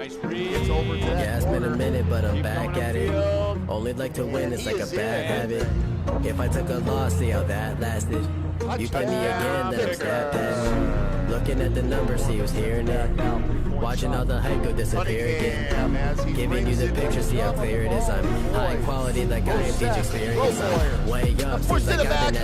Nice read. It's over to that Yeah, it's been a minute, but I'm back at it. field. Only like to win, it's like a He is bad in. habit. If I took a loss, see how that lasted. You put me again, then I'm stat pass. Looking at the numbers, see who's hearing it. Watching all the hype go disappear again. Giving you the picture, see how clear it is. I'm high quality, like I am teach experience. I'm way up, seems like I've been at the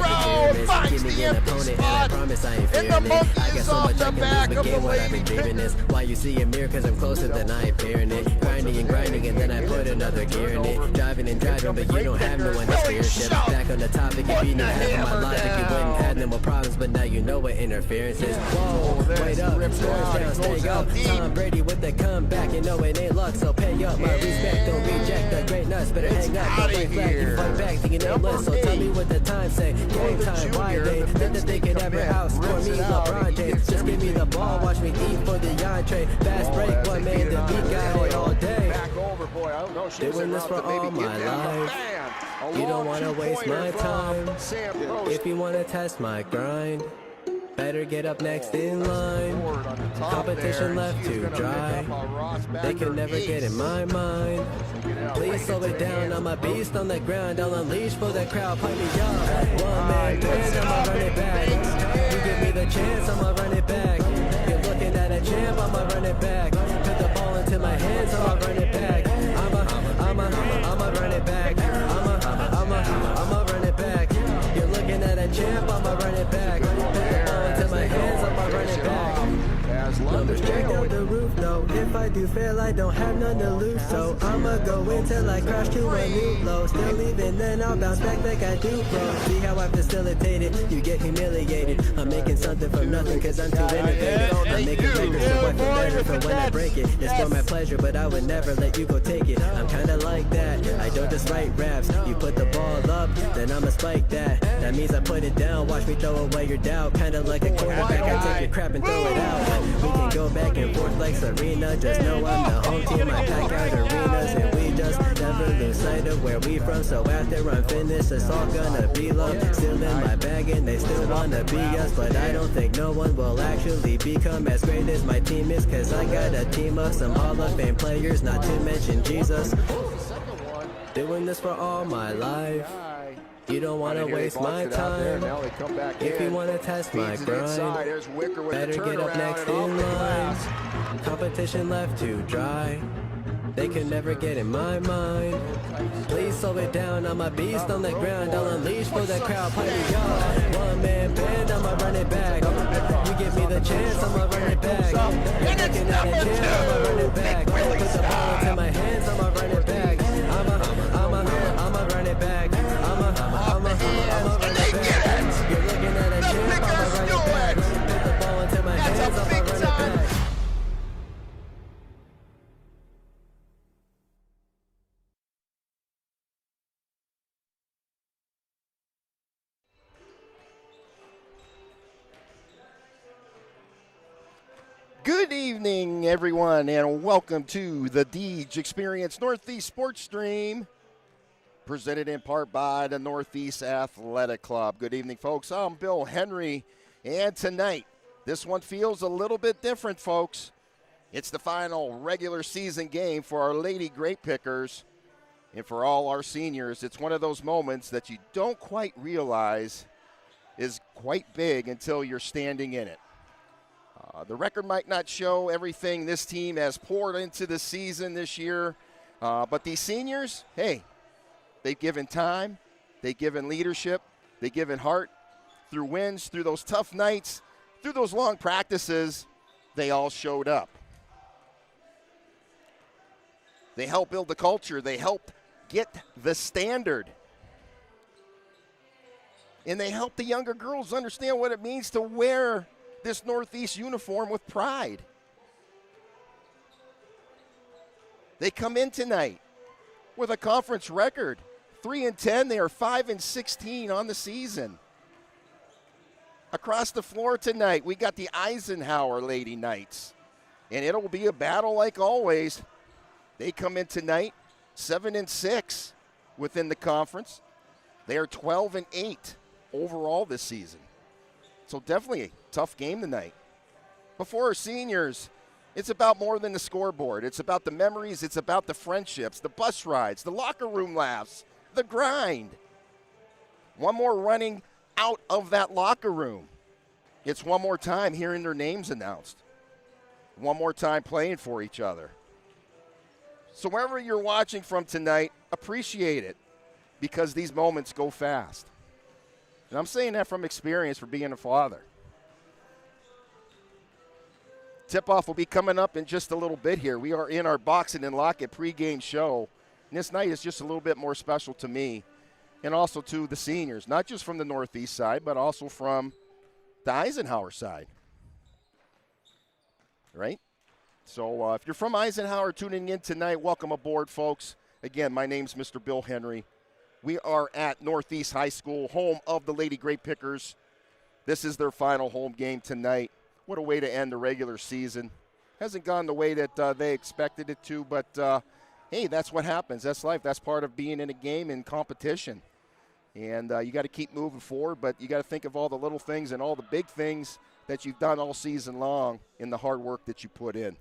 pyramid. Give me an opponent, and I promise I ain't fearing it. I got so much I can lose, but game what I've been dreaming is. Why you see a mirror, cause I'm closer than I ain't fearing it. Grinding and grinding, and then I put another gear in it. Driving and driving, but you don't have no one to steer shit. Back on the topic, if you knew half of my logic, you wouldn't have no more problems, but now you know what interference is. Whoa, wait up, scores down, stay up. Tom Brady with the comeback, you know it ain't luck, so pay up. My respect, don't reject the great nuts, better hang up. Don't play flag, you fight back, thinking nameless. So tell me what the time say. Game time, why they think that they could ever outscore me, LeBron James. Just give me the ball, watch me eat for the entree. Fast break, what made the beat got it all day. Doing this for all my life. You don't wanna waste my time. If you wanna test my grind, better get up next in line. Competition left to dry. They can never get in my mind. Please slow it down, I'm a beast on the ground. I'll unleash for the crowd, pipe me up. One man band, I'ma run it back. You give me the chance, I'ma run it back. You're looking at a champ, I'ma run it back. Put the ball into my hands, I'ma run it back. I'ma run it back. I'ma run it back. You're looking at a champ, I'ma run it back. Put the ball into my hands, I'ma run it back. Numbers check out the roof, no. If I do fail, I don't have none to lose. So I'ma go until I crash to a new low. Still even then, I'll bounce back like I do, bro. See how I facilitate it? You get humiliated. I'm making something from nothing, cause I'm too innovative. I'm making records so I feel better for when I break it. It's for my pleasure, but I would never let you go take it. I'm kinda like that. I don't just write raps. You put the ball up, then I'ma spike that. That means I put it down, watch me throw away your doubt. Kinda like a quarterback, I take your crap and throw it out. We can go back and forth like Serena. Just know I'm the home team, I pack out arenas. And we just never lose sight of where we from. So after I'm finished, it's all gonna be love. Still in my bag and they still wanna be us. But I don't think no one will actually become as great as my team is. Cause I got a team of some Hall of Fame players, not to mention Jesus. Doing this for all my life. You don't want to waste my time. If you want to test my grind, better get up next in line. Competition left to dry. They can never get in my mind. Please slow it down, I'm a beast on the ground. I'll unleash for the crowd, pipe me up. One man band, I'ma run it back. You give me the chance, I'ma run it back. You're looking at a chance, I'ma run it back. Put the ball into my hands, I'ma run it back. I'ma run it back. I'ma run it back. You're looking at a champ, I'ma run it back. Put the ball into my hands, I'ma run it back. Good evening, everyone, and welcome to the Deej Experience Northeast Sports Stream, presented in part by the Northeast Athletic Club. Good evening, folks. I'm Bill Henry, and tonight, this one feels a little bit different, folks. It's the final regular season game for our Lady Grape Pickers, and for all our seniors, it's one of those moments that you don't quite realize is quite big until you're standing in it. The record might not show everything this team has poured into the season this year, but these seniors, hey, they've given time, they've given leadership, they've given heart through wins, through those tough nights, through those long practices. They all showed up. They helped build the culture. They helped get the standard. And they helped the younger girls understand what it means to wear this Northeast uniform with pride. They come in tonight with a conference record, 3-10. They are 5-16 on the season. Across the floor tonight, we got the Eisenhower Lady Knights, and it'll be a battle like always. They come in tonight 7-6 within the conference. They are 12-8 overall this season. So definitely a tough game tonight. Before our seniors, It's about more than the scoreboard. It's about the memories. It's about the friendships, the bus rides, the locker room laughs, the grind. One more running out of that locker room. It's one more time hearing their names announced. One more time playing for each other. So wherever you're watching from tonight, appreciate it because these moments go fast. And I'm saying that from experience for being a father. Tip-off will be coming up in just a little bit here. We are in our Boxing and Lock It pregame show. And this night is just a little bit more special to me and also to the seniors, not just from the Northeast side, but also from the Eisenhower side. Right? So if you're from Eisenhower tuning in tonight, welcome aboard, folks. Again, my name's Mr. Bill Henry. We are at Northeast High School, home of the Lady Grape Pickers. This is their final home game tonight. What a way to end the regular season. Hasn't gone the way that they expected it to, but hey, that's what happens. That's life. That's part of being in a game and competition. And you got to keep moving forward, but you got to think of all the little things and all the big things that you've done all season long in the hard work that you put in.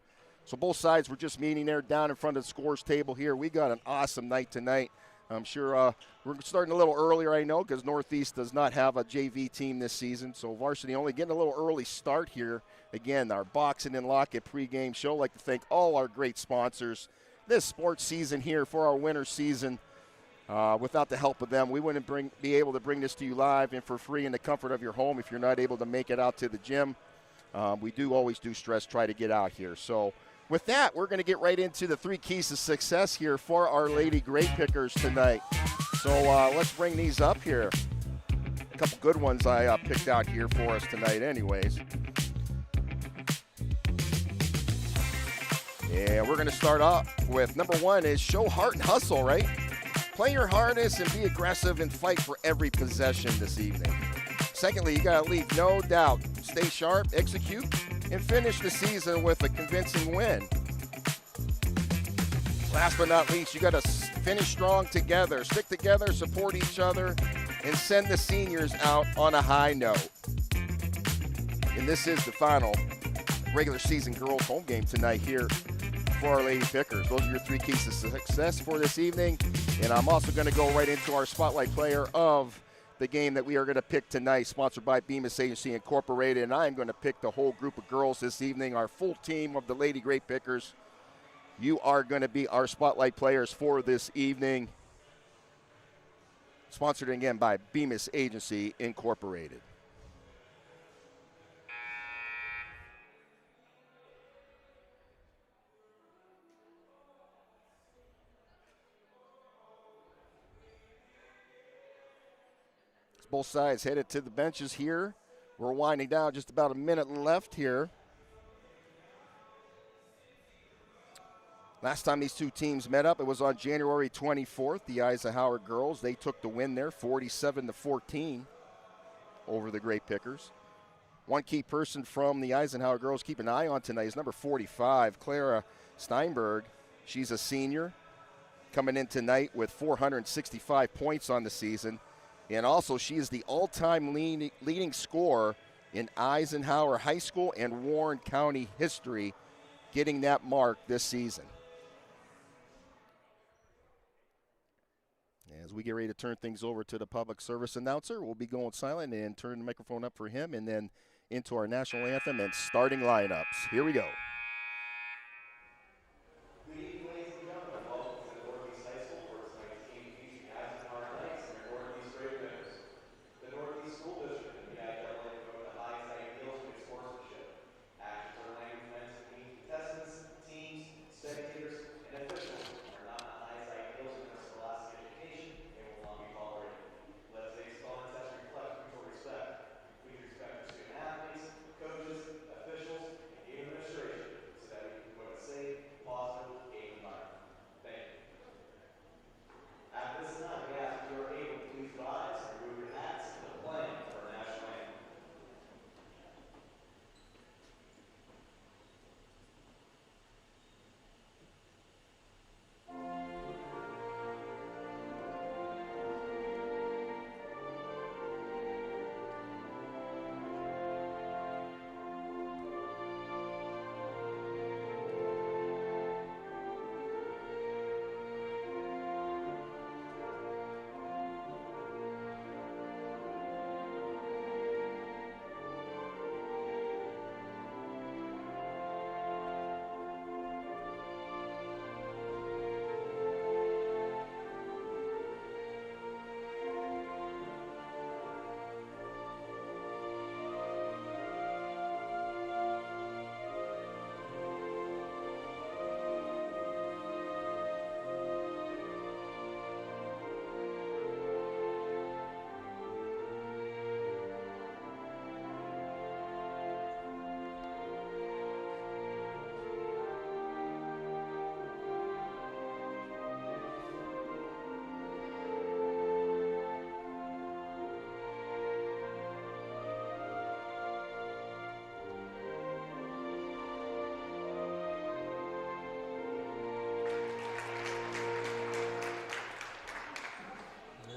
So both sides were just meeting there down in front of the scores table here. We got an awesome night tonight. I'm sure we're starting a little earlier, I know, because Northeast does not have a JV team this season. So varsity only getting a little early start here. Again, our Boxing and Lock It pregame show. I'd like to thank all our great sponsors. This sports season here for our winter season, without the help of them, we wouldn't be able to bring this to you live and for free in the comfort of your home if you're not able to make it out to the gym. We do always do stress try to get out here. So with that, we're going to get right into the 3 keys to success here for our Lady Grape Pickers tonight. So let's bring these up here. A couple good ones I picked out here for us tonight anyways. Yeah, we're going to start off with number 1 is show heart and hustle, right? Play your hardest and be aggressive and fight for every possession this evening. Secondly, you got to leave no doubt. Stay sharp, execute, and finish the season with a convincing win. Last but not least, you got to finish strong together, stick together, support each other, and send the seniors out on a high note. And this is the final regular season girls home game tonight here for our Lady Pickers. Those are your 3 keys to success for this evening. And I'm also going to go right into our spotlight player of the game that we are going to pick tonight, sponsored by Bemis Agency Incorporated. And I'm going to pick the whole group of girls this evening, our full team of the Lady Grape Pickers. You are going to be our spotlight players for this evening. Sponsored again by Bemis Agency Incorporated. Both sides headed to the benches here. We're winding down, just about a minute left here. Last time these two teams met up, it was on January 24th. The Eisenhower girls, they took the win there, 47-14 over the Grape Pickers. One key person from the Eisenhower girls keep an eye on tonight is number 45, Clara Steinberg. She's a senior coming in tonight with 465 points on the season. And also, she is the all-time leading scorer in Eisenhower High School and Warren County history, getting that mark this season. As we get ready to turn things over to the public service announcer, we'll be going silent and turn the microphone up for him and then into our national anthem and starting lineups. Here we go. Coaches, officials, and game administration.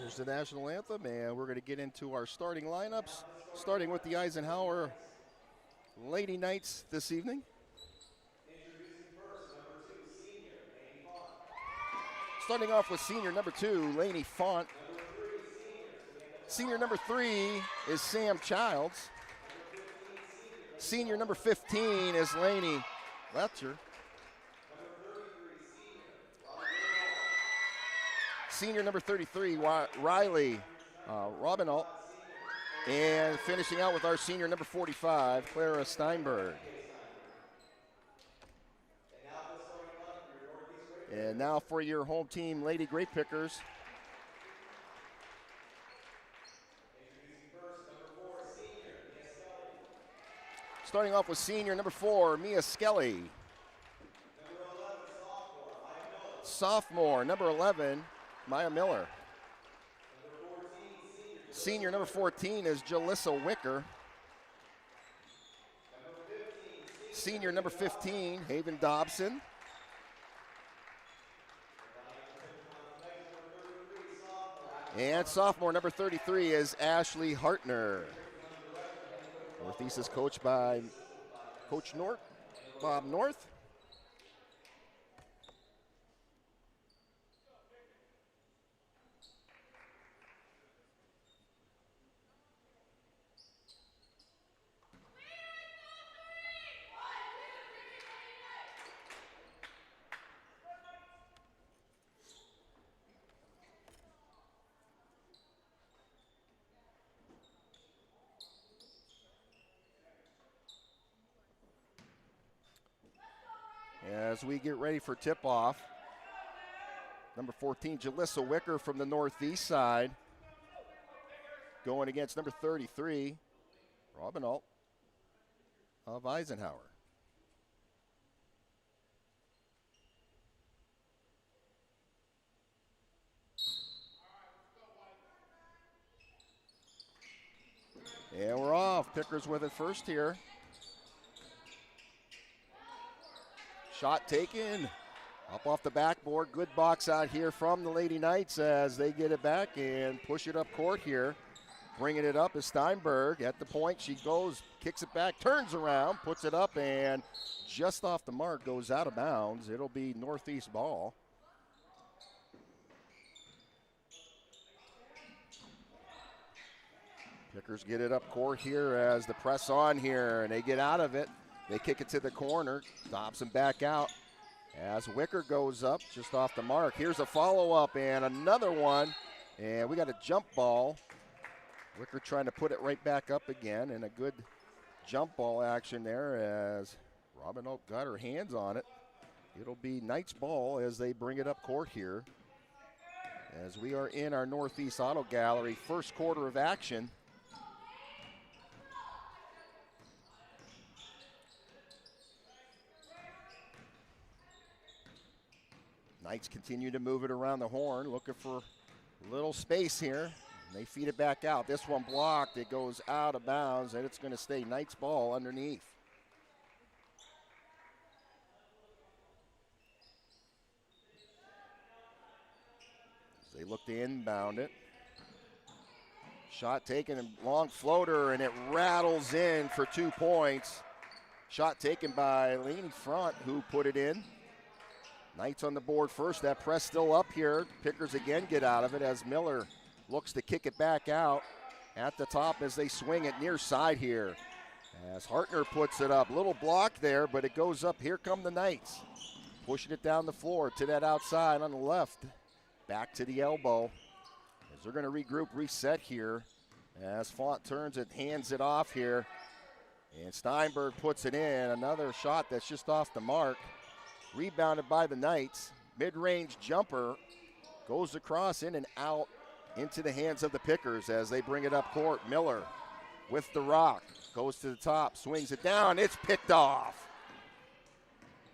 There's the national anthem, and we're going to get into our starting lineups, starting with the Eisenhower Lady Knights this evening. Starting off with senior number 2, Lainey Font. Senior number 3 is Sam Childs. Senior number 15 is Lainey Letcher. Senior number 33, Riley Robinalt. And finishing out with our senior number 45, Clara Steinberg. And now for your home team, Lady Grape Pickers. Starting off with senior number 4, Mia Skelly. Sophomore, number 11, Maya Miller. Senior number 14 is Jalissa Wicker. Senior number 15, Haven Dobson. And sophomore number 33 is Ashley Hartner. Northeast is coached by Coach Bob North. As we get ready for tip-off, number 14, Jalissa Wicker from the northeast side, going against number 33, Robinalt of Eisenhower. And we're off. Pickers with it first here. Shot taken, up off the backboard. Good box out here from the Lady Knights as they get it back and push it up court here. Bringing it up is Steinberg at the point. She goes, kicks it back, turns around, puts it up, and just off the mark goes out of bounds. It'll be northeast ball. Pickers get it up court here as the press on here, and they get out of it. They kick it to the corner. Dobson back out as Wicker goes up just off the mark. Here's a follow-up and another one. And we got a jump ball. Wicker trying to put it right back up again, and a good jump ball action there as Robinalt got her hands on it. It'll be Knights ball as they bring it up court here. As we are in our Northeast Auto Gallery, first quarter of action. Knights continue to move it around the horn, looking for a little space here. They feed it back out. This one blocked. It goes out of bounds, and it's going to stay Knights ball underneath. As they look to inbound it. Shot taken, and long floater, and it rattles in for 2 points. Shot taken by Lainey Front, who put it in. Knights on the board first. That press still up here. Pickers again get out of it as Miller looks to kick it back out at the top as they swing it near side here. As Hartner puts it up. Little block there, but it goes up. Here come the Knights. Pushing it down the floor to that outside on the left. Back to the elbow. As they're going to regroup, reset here. As Font turns it, hands it off here. And Steinberg puts it in. Another shot that's just off the mark. Rebounded by the Knights. Mid-range jumper goes across, in and out into the hands of the Pickers as they bring it up court. Miller with the rock. Goes to the top, swings it down. It's picked off.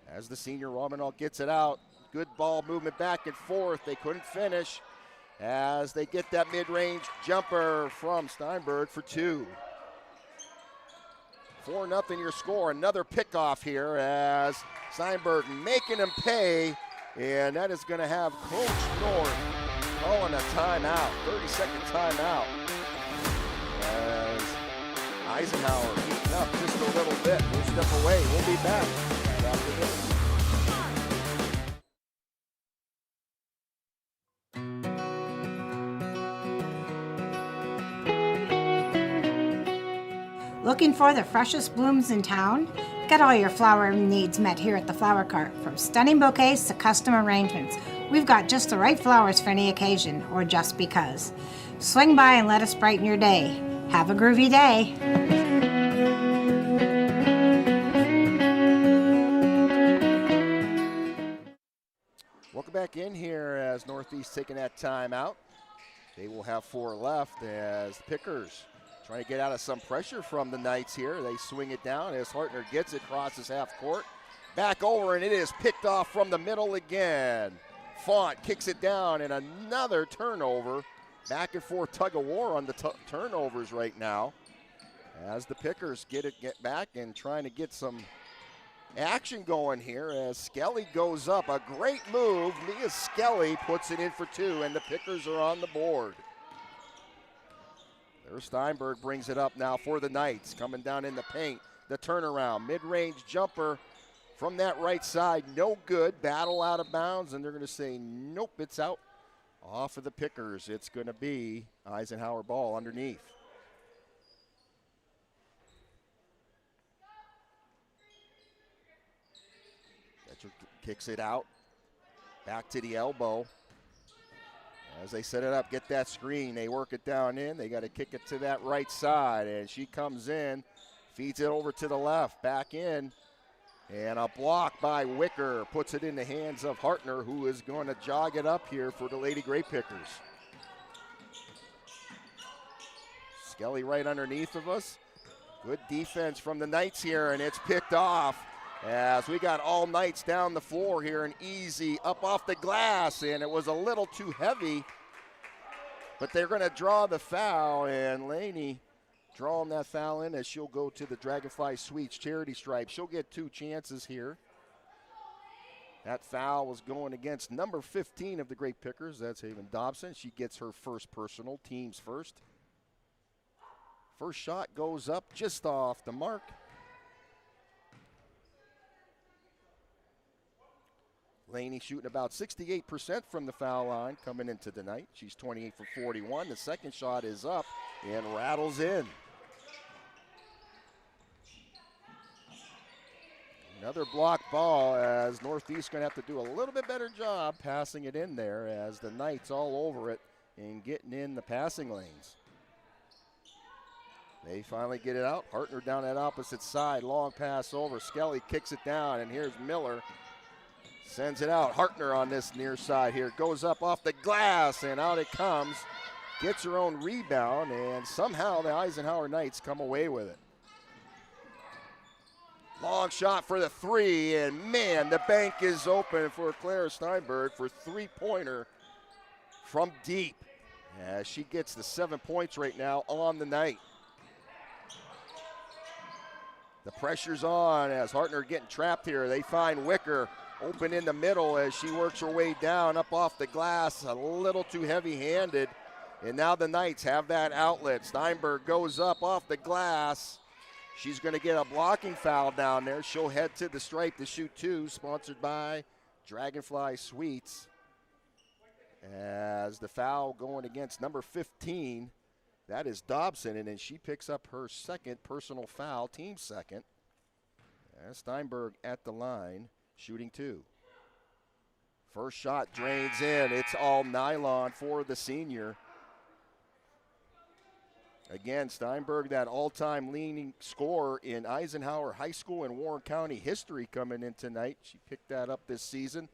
As the senior Robinalt gets it out. Good ball movement back and forth. They couldn't finish as they get that mid-range jumper from Steinberg for 2. 4-0 your score. Another pickoff here as Steinberg making him pay, and that is going to have Coach North calling a timeout, 30-second timeout. As Eisenhower heating up just a little bit. We'll step away. We'll be back right after this. Looking for the freshest blooms in town? Get all your flower needs met here at the Flower Cart. From stunning bouquets to custom arrangements, we've got just the right flowers for any occasion or just because. Swing by and let us brighten your day. Have a groovy day. Welcome back in here as Northeast taking that time out. They will have 4 left as the Pickers trying to get out of some pressure from the Knights here. They swing it down as Hartner gets it, crosses half court. Back over, and it is picked off from the middle again. Font kicks it down, and another turnover. Back and forth tug of war on the turnovers right now. As the Pickers get back and trying to get some action going here as Skelly goes up. A great move. Mia Skelly puts it in for 2, and the Pickers are on the board. There Steinberg brings it up now for the Knights. Coming down in the paint. The turnaround. Mid-range jumper from that right side. No good. Battle out of bounds, and they're going to say, nope, it's out. Off of the Pickers. It's going to be Eisenhower ball underneath. Fletcher kicks it out. Back to the elbow. As they set it up, get that screen, they work it down in. They got to kick it to that right side, and she comes in, feeds it over to the left, back in, and a block by Wicker puts it in the hands of Hartner, who is going to jog it up here for the Lady Grape Pickers. Skelly right underneath of us. Good defense from the Knights here, and it's picked off. As we got all Knights down the floor here, and easy up off the glass, and it was a little too heavy, but they're going to draw the foul, and Laney drawing that foul in as she'll go to the Dragonfly Suites charity stripe. She'll get 2 chances here. That foul was going against number 15 of the Grape Pickers. That's Haven Dobson. She gets her first personal, teams first. First shot goes up just off the mark. Laney shooting about 68% from the foul line coming into the night. She's 28 for 41. The second shot is up and rattles in. Another block ball as Northeast going to have to do a little bit better job passing it in there as the Knights all over it and getting in the passing lanes. They finally get it out. Hartner down that opposite side. Long pass over. Skelly kicks it down, and here's Miller. Sends it out. Hartner on this near side here. Goes up off the glass, and out it comes. Gets her own rebound, and somehow the Eisenhower Knights come away with it. Long shot for the 3, and man, the bank is open for Clara Steinberg for 3-pointer from deep. As she gets the 7 points right now on the night. The pressure's on as Hartner getting trapped here. They find Wicker open in the middle as she works her way down up off the glass, a little too heavy-handed. And now the Knights have that outlet. Steinberg goes up off the glass. She's going to get a blocking foul down there. She'll head to the stripe to shoot 2, sponsored by Dragonfly Suites. As the foul going against number 15, that is Dobson, and then she picks up her second personal foul, team second. And Steinberg at the line, shooting 2. First shot drains in. It's all nylon for the senior. Again, Steinberg, that all-time leading scorer in Eisenhower High School and Warren County history coming in tonight. She picked that up this season.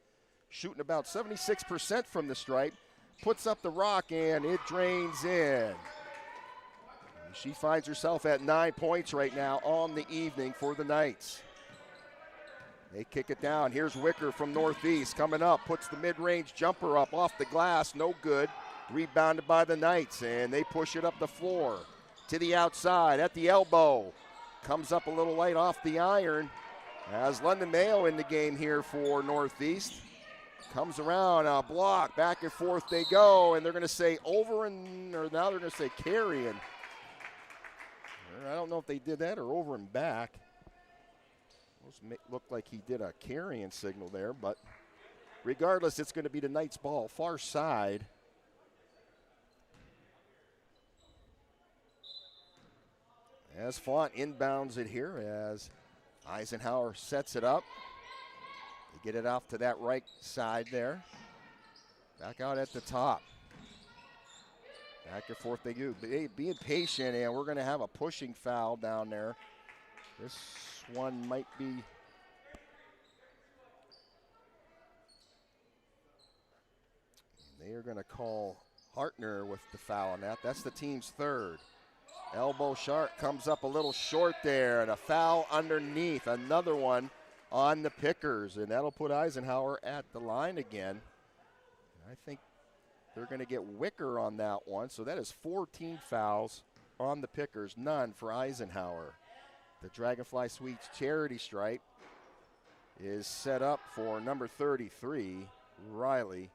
Shooting about 76% from the stripe. Puts up the rock, and it drains in. She finds herself at 9 points right now on the evening for the Knights. They kick it down. Here's Wicker from Northeast coming up. Puts the mid-range jumper up off the glass. No good. Rebounded by the Knights, and they push it up the floor to the outside at the elbow. Comes up a little light off the iron. As London Mayo in the game here for Northeast. Comes around, a block, back and forth they go, and they're going to say over and, or now they're going to say carrying. I don't know if they did that or over and back. Looked like he did a carrying signal there, but regardless, it's going to be the Knights' ball, far side. As Font inbounds it here, as Eisenhower sets it up. They get it off to that right side there. Back out at the top. Back and forth they go. Being patient, and we're going to have a pushing foul down there. This one might be. They are going to call Hartner with the foul on that. That's the team's third. Elbow sharp comes up a little short there, and a foul underneath. Another one on the Pickers, and that'll put Eisenhower at the line again. I think they're going to get Wicker on that one, so that is 14 fouls on the Pickers, none for Eisenhower. The Dragonfly Suites charity stripe is set up for number 33, Riley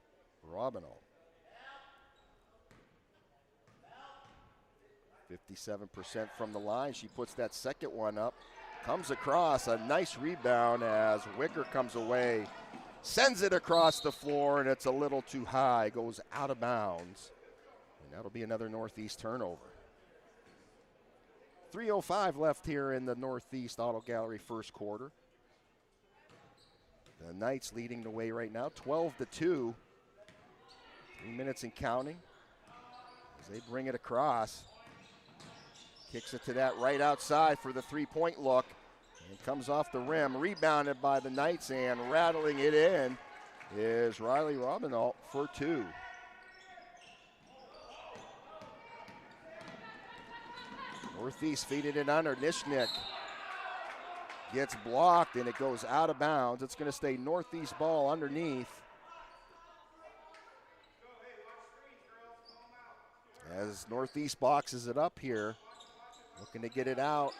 Robinall. 57% from the line. She puts that second one up. Comes across, a nice rebound as Wicker comes away. Sends it across the floor, and it's a little too high. Goes out of bounds. And that'll be another Northeast turnover. 3:05 left here in the Northeast Auto Gallery first quarter. The Knights leading the way right now, 12-2. 3 minutes and counting as they bring it across. Kicks it to that right outside for the three-point look. And comes off the rim, rebounded by the Knights, and rattling it in is Riley Robinall for two. Northeast feeding it under. Nishnik gets blocked, and it goes out of bounds. It's going to stay Northeast ball underneath. As Northeast boxes it up here. Looking to get it out.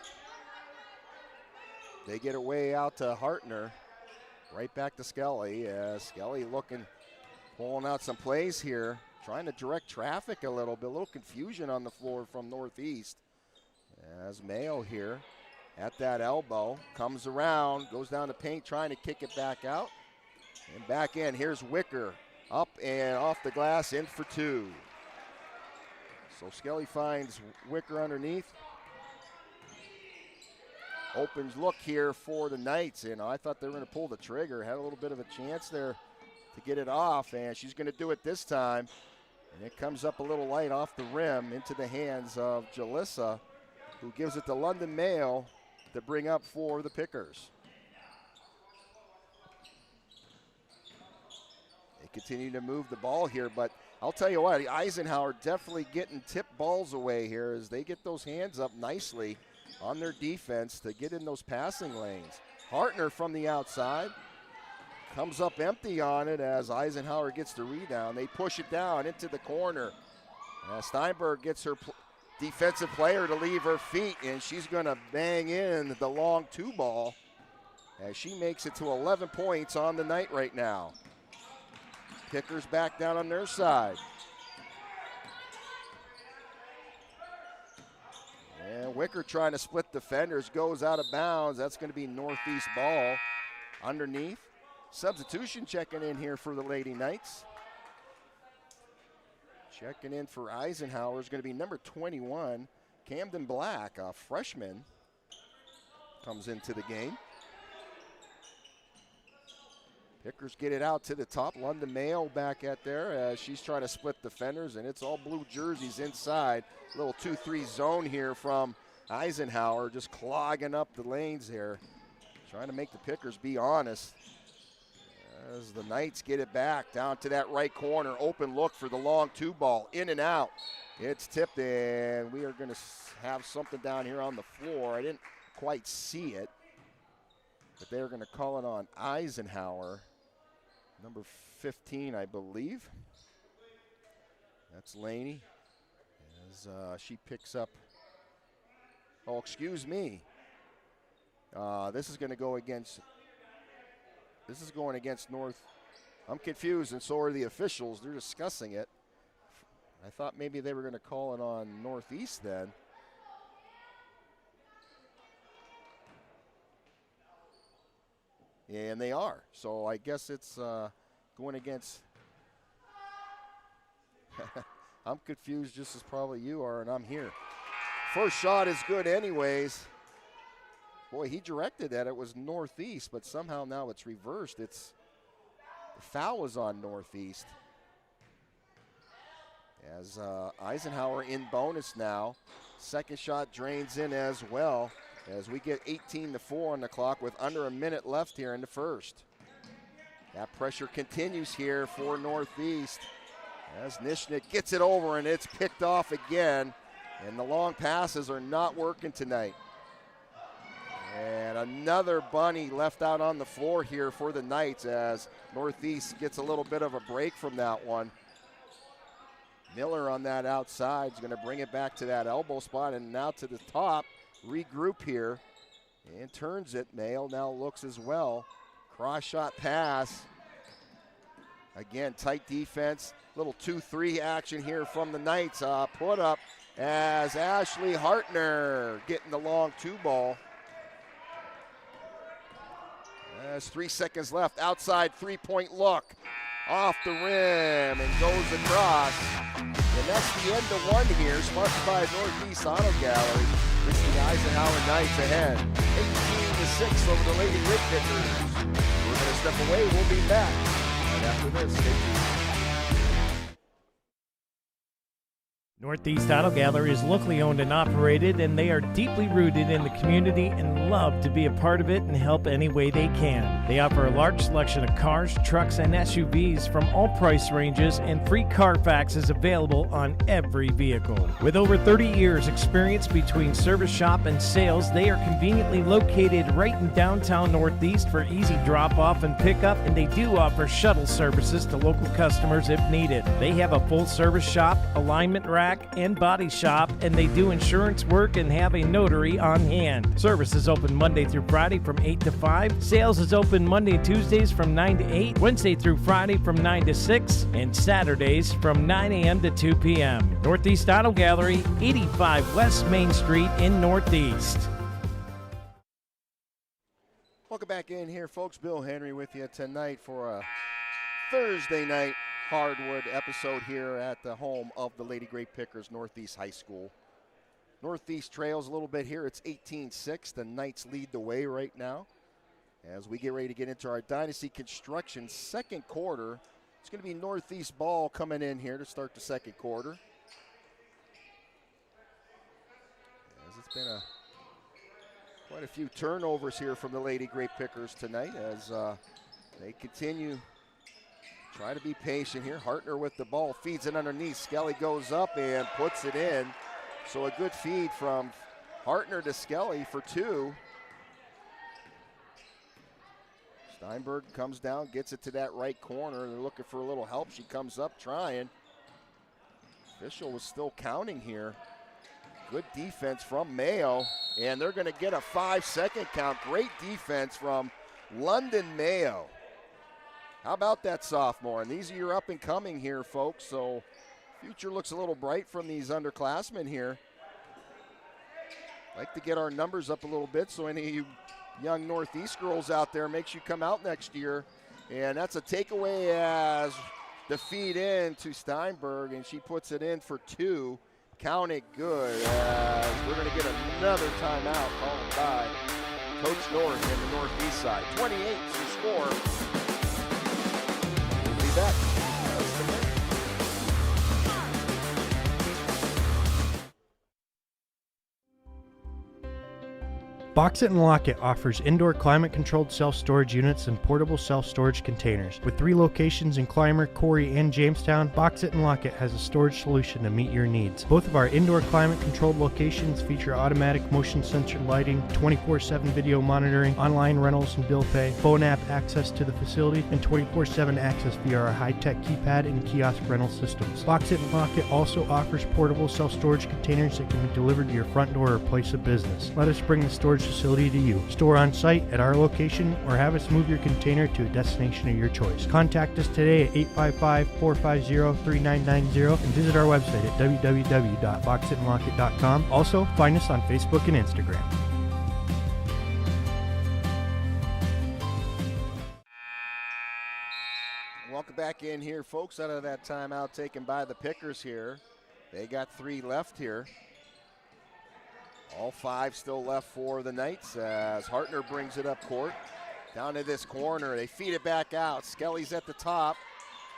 They get it way out to Hartner. Right back to Skelly. Skelly pulling out some plays here. Trying to direct traffic a little bit. A little confusion on the floor from Northeast. As Mayo here at that elbow. Comes around, goes down the paint, trying to kick it back out. And back in, here's Wicker. Up and off the glass, in for two. So Skelly finds Wicker underneath. Open look here for the Knights, and I thought they were going to pull the trigger. Had a little bit of a chance there to get it off, and she's going to do it this time. And it comes up a little light off the rim into the hands of Jalissa, who gives it to London Mayo to bring up for the Pickers. They continue to move the ball here, but I'll tell you what, Eisenhower definitely getting tipped balls away here as they get those hands up nicely on their defense to get in those passing lanes. Hartner from the outside comes up empty on it as Eisenhower gets the rebound. They push it down into the corner. Steinberg gets her defensive player to leave her feet, and she's going to bang in the long two ball as she makes it to 11 points on the night right now. Pickers back down on their side. And Wicker trying to split defenders, goes out of bounds. That's going to be Northeast ball underneath. Substitution checking in here for the Lady Knights. Checking in for Eisenhower is going to be number 21, Camden Black, a freshman, comes into the game. Pickers get it out to the top. London Mayo back at there as she's trying to split defenders, and it's all blue jerseys inside. Little 2-3 zone here from Eisenhower, just clogging up the lanes here. Trying to make the Pickers be honest. As the Knights get it back down to that right corner. Open look for the long two ball. In and out. It's tipped, and we are going to have something down here on the floor. I didn't quite see it, but they're going to call it on Eisenhower. Number 15, I believe. That's Laney. As she picks up. Oh, excuse me. This is going to go against. This is going against I'm confused, and so are the officials. They're discussing it. I thought maybe they were going to call it on Northeast then. And they are. So I guess it's going against. I'm confused just as probably you are, and I'm here. First shot is good anyways. Boy, he directed that. It was Northeast, but somehow now it's reversed. The foul is on Northeast. As Eisenhower in bonus now. Second shot drains in as well, as we get 18-4 on the clock with under a minute left here in the first. That pressure continues here for Northeast as Nishnik gets it over, and it's picked off again, and the long passes are not working tonight. And another bunny left out on the floor here for the Knights as Northeast gets a little bit of a break from that one. Miller on that outside is going to bring it back to that elbow spot, and now to the top. Regroup here and turns it. Mayo now looks as well. Cross shot pass. Again, tight defense. Little 2-3 action here from the Knights. Put up as Ashley Hartner getting the long 2-ball. There's 3 seconds left. Outside 3-point look. Off the rim and goes across. And that's the end of one here, sponsored by Northeast Auto Gallery. This is the Eisenhower Knights ahead. 18-6 over the Lady Grape Pickers. We're going to step away. We'll be back right after this. Stay tuned. Northeast Auto Gallery is locally owned and operated, and they are deeply rooted in the community and love to be a part of it and help any way they can. They offer a large selection of cars, trucks, and SUVs from all price ranges, and free Carfax is available on every vehicle. With over 30 years experience between service shop and sales, they are conveniently located right in downtown Northeast for easy drop-off and pickup, and they do offer shuttle services to local customers if needed. They have a full-service shop, alignment rack, and body shop, and they do insurance work and have a notary on hand. Service is open Monday through Friday from 8 to 5. Sales is open Monday and Tuesdays from 9 to 8, Wednesday through Friday from 9 to 6, and Saturdays from 9 a.m. to 2 p.m. Northeast Auto Gallery, 85 West Main Street in Northeast. Welcome back in here, folks. Bill Henry with you tonight for a Thursday night hardwood episode here at the home of the Lady Grape Pickers, Northeast High School. Northeast trails a little bit here. It's 18-6. The Knights lead the way right now as we get ready to get into our Dynasty Construction second quarter. It's going to be Northeast ball coming in here to start the second quarter. As it's been quite a few turnovers here from the Lady Grape Pickers tonight as they continue. Try to be patient here. Hartner with the ball, feeds it underneath. Skelly goes up and puts it in. So a good feed from Hartner to Skelly for two. Steinberg comes down, gets it to that right corner. They're looking for a little help. She comes up trying. Official was still counting here. Good defense from Mayo, and they're going to get a 5-second count. Great defense from London Mayo. How about that sophomore? And these are your up and coming here, folks. So future looks a little bright from these underclassmen here. Like to get our numbers up a little bit, so any of you young Northeast girls out there, make sure you come out next year. And that's a takeaway as the feed in to Steinberg, and she puts it in for two. Count it good. We're going to get another timeout called by Coach North in the Northeast side. 28 to score. Back. Box It and Lock It offers indoor climate-controlled self-storage units and portable self-storage containers. With 3 locations in Clymer, Corey, and Jamestown, Box It and Lock It has a storage solution to meet your needs. Both of our indoor climate-controlled locations feature automatic motion sensor lighting, 24/7 video monitoring, online rentals and bill pay, phone app access to the facility, and 24/7 access via our high-tech keypad and kiosk rental systems. Box It and Lock It also offers portable self-storage containers that can be delivered to your front door or place of business. Let us bring the storage facility to you. Store on site at our location or have us move your container to a destination of your choice. Contact us today at 855-450-3990 and visit our website at www.boxitandlockit.com. Also, find us on Facebook and Instagram. Welcome back in here, folks, out of that timeout taken by the Pickers here. They got 3 left here. All 5 still left for the Knights as Hartner brings it up court. Down to this corner, they feed it back out. Skelly's at the top,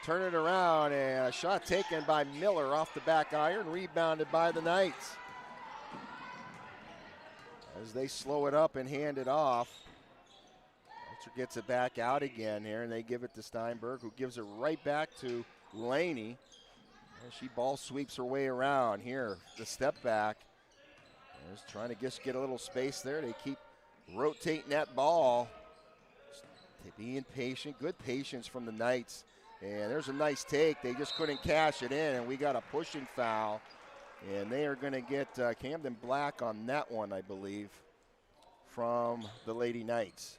turn it around, and a shot taken by Miller off the back iron, rebounded by the Knights. As they slow it up and hand it off. Gets it back out again here, and they give it to Steinberg, who gives it right back to Laney. And she ball sweeps her way around here. The step back. Just trying to just get a little space there. They keep rotating that ball. Just being patient. Good patience from the Knights. And there's a nice take. They just couldn't cash it in, and we got a pushing foul. And they are going to get Camden Black on that one, I believe, from the Lady Knights.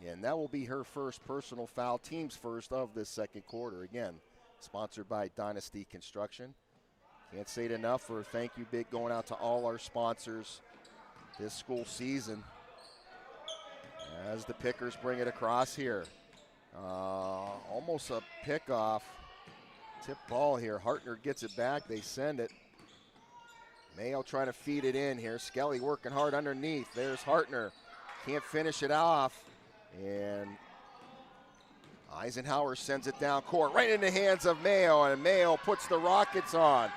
And that will be her first personal foul, team's first of this second quarter. Again, sponsored by Dynasty Construction. Can't say it enough for a thank you big going out to all our sponsors this school season. As the Pickers bring it across here. Almost a pickoff. Tip ball here. Hartner gets it back. They send it. Mayo trying to feed it in here. Skelly working hard underneath. There's Hartner. Can't finish it off. And Eisenhower sends it down court right in the hands of Mayo, and Mayo puts the Rockets on.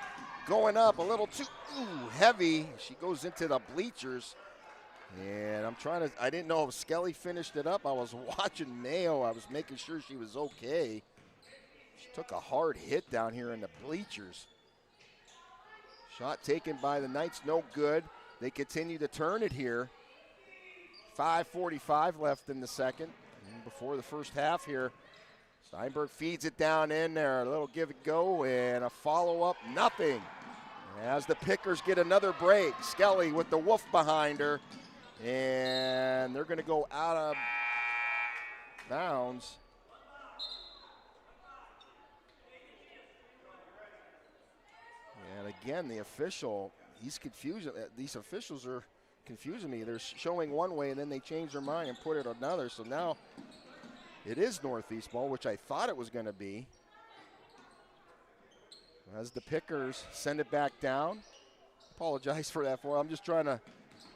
Going up a little too heavy. She goes into the bleachers. And I didn't know if Skelly finished it up. I was watching Mayo. I was making sure she was okay. She took a hard hit down here in the bleachers. Shot taken by the Knights, no good. They continue to turn it here. 5:45 left in the second. And before the first half here, Steinberg feeds it down in there. A little give it go and a follow-up, nothing. As the Pickers get another break, Skelly with the wolf behind her. And they're going to go out of bounds. And again, the official, he's confused. These officials are confusing me. They're showing one way and then they change their mind and put it another. So now it is Northeast ball, which I thought it was going to be. As the Pickers send it back down. Apologize for that. I'm just trying to,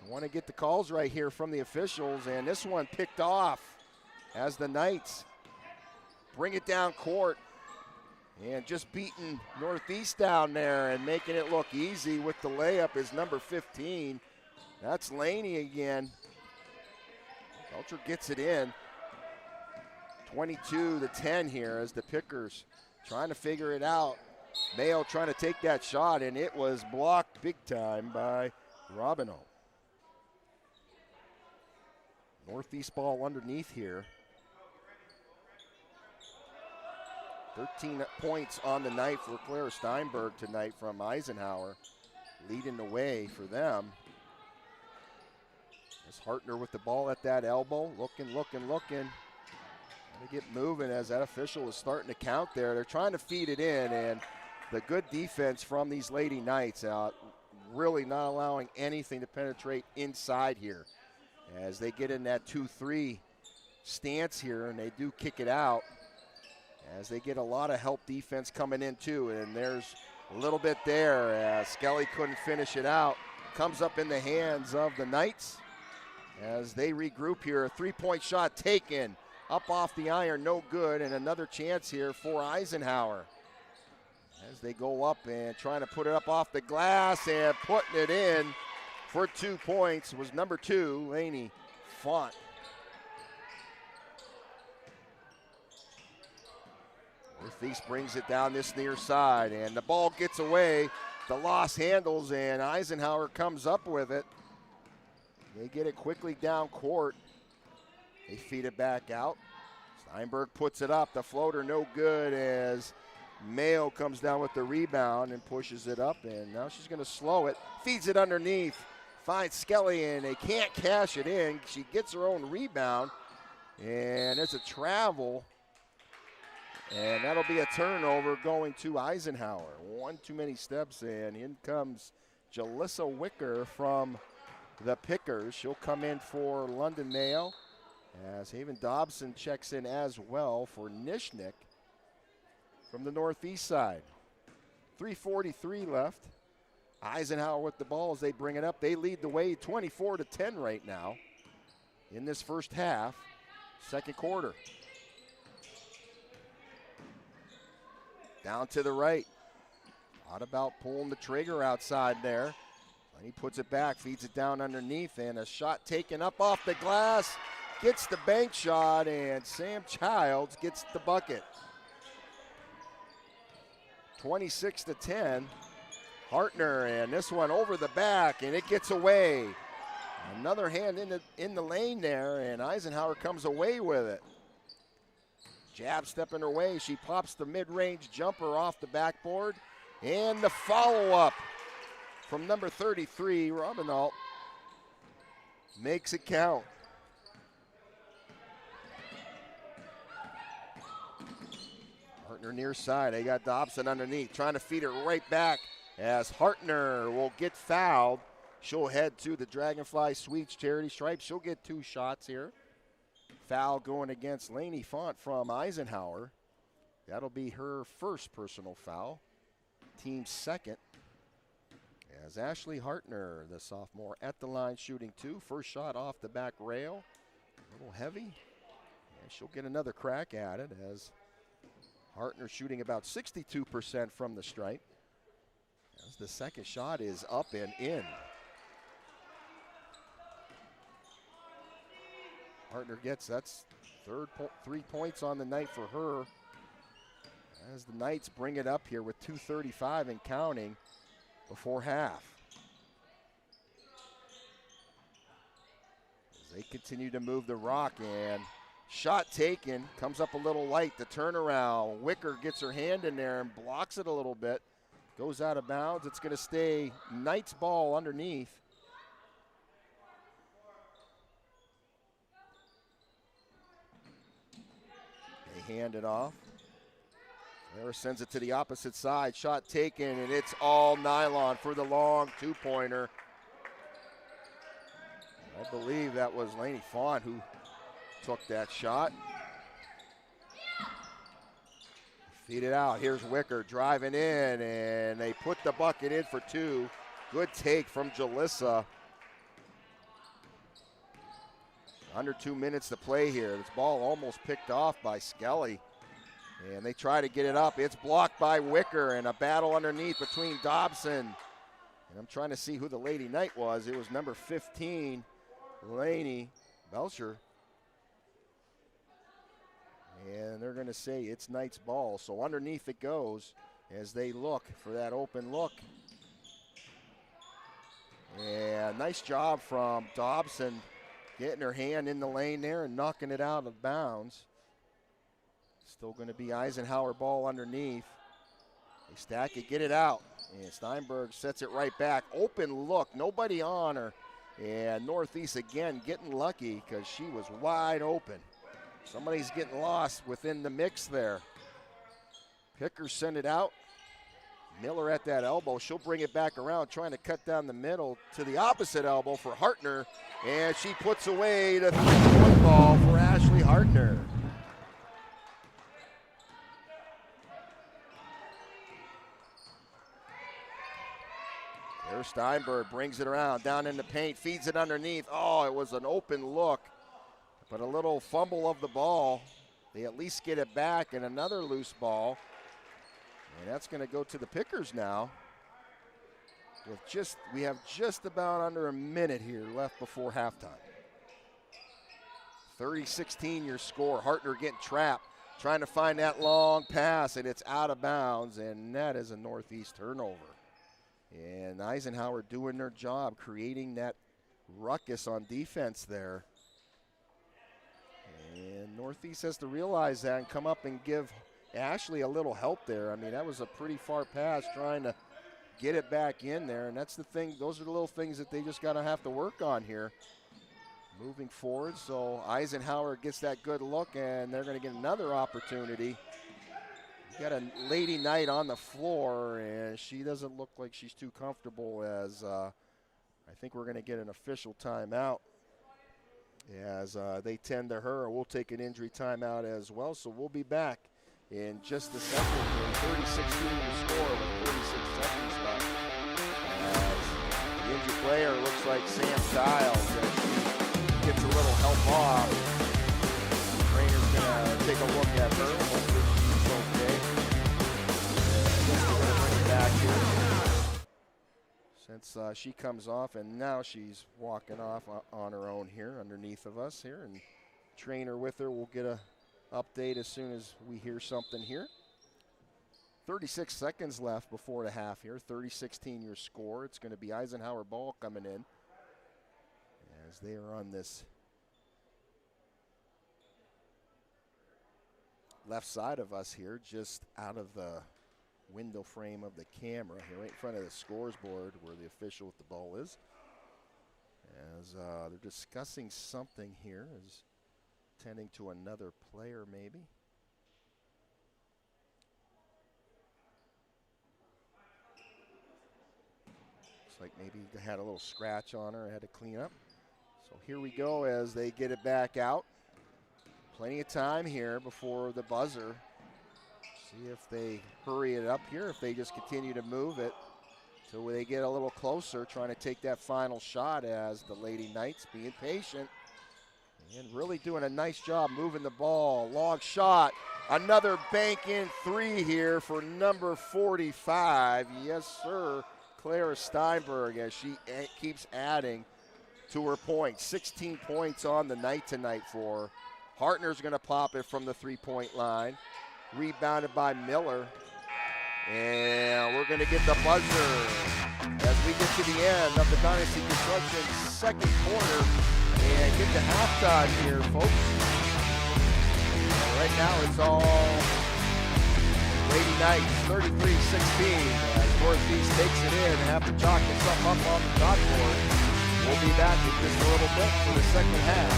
I want to get the calls right here from the officials, and this one picked off as the Knights bring it down court. And just beating Northeast down there and making it look easy with the layup is number 15. That's Laney again. Belcher gets it in. 22-10 here as the Pickers trying to figure it out. Mayo trying to take that shot, and it was blocked big time by Robino. Northeast ball underneath here. 13 points on the night for Clara Steinberg tonight from Eisenhower, leading the way for them. As Hartner with the ball at that elbow, looking. Trying to get moving as that official is starting to count there. They're trying to feed it in, and the good defense from these Lady Knights really not allowing anything to penetrate inside here. As they get in that 2-3 stance here, and they do kick it out. As they get a lot of help defense coming in too, and there's a little bit there. Skelly couldn't finish it out. Comes up in the hands of the Knights as they regroup here. A three-point shot taken up off the iron, no good, and another chance here for Eisenhower. As they go up and trying to put it up off the glass and putting it in for 2 points was number 2, Laney Font. Northeast brings it down this near side, and the ball gets away. The loss handles, and Eisenhower comes up with it. They get it quickly down court. They feed it back out. Steinberg puts it up. The floater no good as Mayo comes down with the rebound and pushes it up, and now she's going to slow it. Feeds it underneath finds Skelly, and they can't cash it in. She gets her own rebound, and there's a travel, and that'll be a turnover going to Eisenhower. One too many steps, and in comes Jalissa Wicker from the Pickers. She'll come in for London Mayo, as Haven Dobson checks in as well for Nishnik from the northeast side. 3:43 left. Eisenhower with the ball as they bring it up. They lead the way 24-10 right now in this first half, second quarter. Down to the right. Thought about pulling the trigger outside there. And he puts it back, feeds it down underneath, and a shot taken up off the glass. Gets the bank shot, and Sam Childs gets the bucket. 26-10. Hartner, and this one over the back, and it gets away. Another hand in the lane there, and Eisenhower comes away with it. Jab stepping her way. She pops the mid-range jumper off the backboard, and the follow-up from number 33, Robinalt, makes it count. Hartner near side. They got Dobson underneath, trying to feed it right back as Hartner will get fouled. She'll head to the Dragonfly Sweets charity stripe. She'll get 2 shots here. Foul going against Lainey Font from Eisenhower. That'll be her first personal foul. Team second. As Ashley Hartner, the sophomore, at the line shooting 2. First shot off the back rail. A little heavy. And she'll get another crack at it as Hartner shooting about 62% from the stripe. As the second shot is up and in. Hartner gets, that's 3 points on the night for her. As the Knights bring it up here with 2:35 and counting before half. As they continue to move the rock, and shot taken, comes up a little light, the turnaround. Wicker gets her hand in there and blocks it a little bit. Goes out of bounds. It's going to stay Knights ball underneath. They hand it off. Harris sends it to the opposite side. Shot taken, and it's all nylon for the long 2-pointer. I believe that was Lainey Font who took that shot. Feed it out. Here's Wicker driving in, and they put the bucket in for 2. Good take from Jalissa. Under 2 minutes to play here. This ball almost picked off by Skelly. And they try to get it up. It's blocked by Wicker, and a battle underneath between Dobson. And I'm trying to see who the Lady Knight was. It was number 15, Lainey Belcher. And they're going to say it's Knights ball. So underneath it goes as they look for that open look. And nice job from Dobson getting her hand in the lane there and knocking it out of bounds. Still going to be Eisenhower ball underneath. They stack it, get it out. And Steinberg sets it right back. Open look, nobody on her. And Northeast again getting lucky because she was wide open. Somebody's getting lost within the mix there. Pickers send it out. Miller at that elbow. She'll bring it back around, trying to cut down the middle to the opposite elbow for Hartner. And she puts away the 3-point ball for Ashley Hartner. There's Steinberg, brings it around, down in the paint, feeds it underneath. Oh, it was an open look, but a little fumble of the ball. They at least get it back, and another loose ball. And that's going to go to the Pickers now. We have just about under a minute here left before halftime. 30-16 your score. Hartner getting trapped, trying to find that long pass, and it's out of bounds, and that is a Northeast turnover. And Eisenhower doing their job, creating that ruckus on defense there. And Northeast has to realize that and come up and give Ashley a little help there. I mean, that was a pretty far pass trying to get it back in there, and that's the thing. Those are the little things that they just got to have to work on here moving forward. So Eisenhower gets that good look, and they're going to get another opportunity. You got a Lady Knight on the floor, and she doesn't look like she's too comfortable, as I think we're going to get an official timeout as they tend to her. We'll take an injury timeout as well, so we'll be back in just a second. 36-2 to score with 46 seconds left. As the injured player looks like Sam Stiles, as she gets a little help off. The trainer's going to take a look at her. Hopefully she's okay. I guess we're going to bring her back here, since she comes off, and now she's walking off on her own here underneath of us here, and trainer with her. We'll get a update as soon as we hear something here. 36 seconds left before the half here. 36-16 your score. It's going to be Eisenhower ball coming in as they are on this left side of us here, just out of the window frame of the camera here, right in front of the scores board where the official with the ball is. As they're discussing something here, as tending to another player maybe. Looks like maybe they had a little scratch on her, had to clean up. So here we go as they get it back out. Plenty of time here before the buzzer. See if they hurry it up here, if they just continue to move it till they get a little closer, trying to take that final shot, as the Lady Knights being patient and really doing a nice job moving the ball. Long shot, another bank in three here for number 45. Yes, sir, Clara Steinberg, as she keeps adding to her points. 16 points on the night tonight for her. Hartner's going to pop it from the three-point line. Rebounded by Miller. And we're going to get the buzzer as we get to the end of the Dynasty Construction second quarter and get to halftime here, folks. And right now it's all Lady Knights 33-16 as Northeast takes it in after chalking something up on the chalkboard. We'll be back in just a little bit for the second half.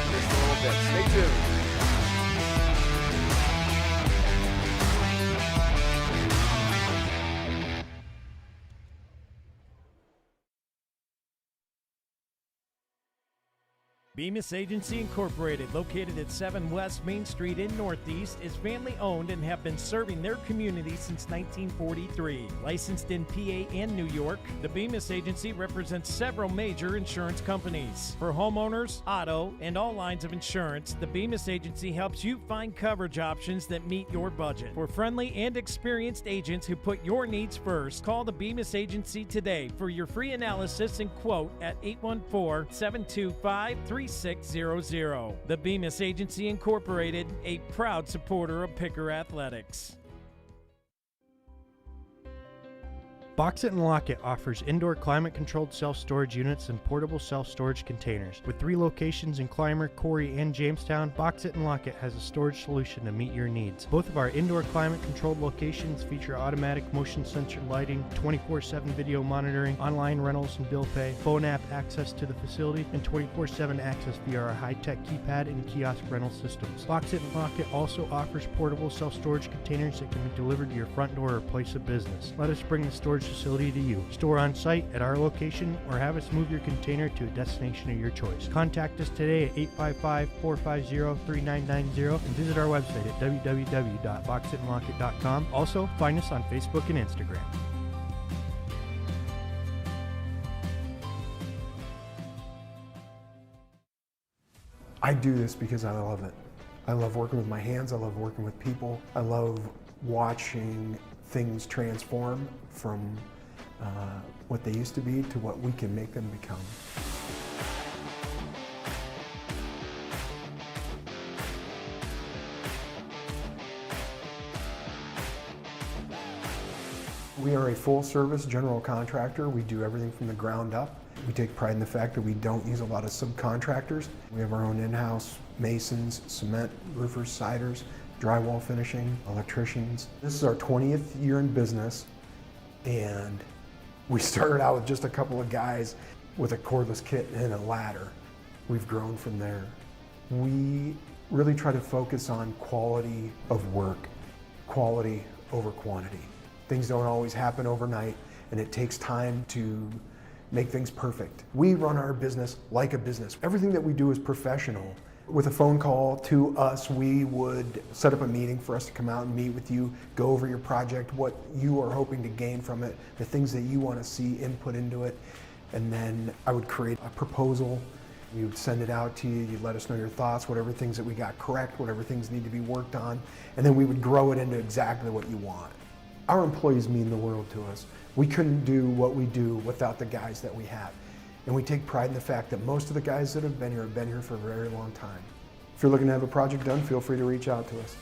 Just a little bit. Stay tuned. Bemis Agency Incorporated, located at 7 West Main Street in Northeast, is family-owned and have been serving their community since 1943. Licensed in PA and New York, the Bemis Agency represents several major insurance companies. For homeowners, auto, and all lines of insurance, the Bemis Agency helps you find coverage options that meet your budget. For friendly and experienced agents who put your needs first, call the Bemis Agency today for your free analysis and quote at 814-725-3600. The Bemis Agency Incorporated, a proud supporter of Picker Athletics. Box It and Lock It offers indoor climate-controlled self-storage units and portable self-storage containers. With 3 locations in Clymer, Corry, and Jamestown, Box It and Lock It has a storage solution to meet your needs. Both of our indoor climate-controlled locations feature automatic motion sensor lighting, 24/7 video monitoring, online rentals and bill pay, phone app access to the facility, and 24/7 access via our high-tech keypad and kiosk rental systems. Box It and Lock It also offers portable self-storage containers that can be delivered to your front door or place of business. Let us bring the storage facility to you. Store on site at our location or have us move your container to a destination of your choice. Contact us today at 855-450-3990 and visit our website at www.boxitandlockit.com. Also, find us on Facebook and Instagram. I do this because I love it. I love working with my hands. I love working with people. I love watching things transform from what they used to be to what we can make them become. We are a full-service general contractor. We do everything from the ground up. We take pride in the fact that we don't use a lot of subcontractors. We have our own in-house masons, cement, roofers, siders, drywall finishing, electricians. This is our 20th year in business, And we started out with just a couple of guys with a cordless kit and a ladder. We've grown from there. We really try to focus on quality of work, quality over quantity. Things don't always happen overnight, and it takes time to make things perfect. We run our business like a business. Everything that we do is professional. With a phone call to us, we would set up a meeting for us to come out and meet with you, go over your project, what you are hoping to gain from it, the things that you want to see input into it, and then I would create a proposal. We would send it out to you, you'd let us know your thoughts, whatever things that we got correct, whatever things need to be worked on, and then we would grow it into exactly what you want. Our employees mean the world to us. We couldn't do what we do without the guys that we have. And we take pride in the fact that most of the guys that have been here for a very long time. If you're looking to have a project done, feel free to reach out to us.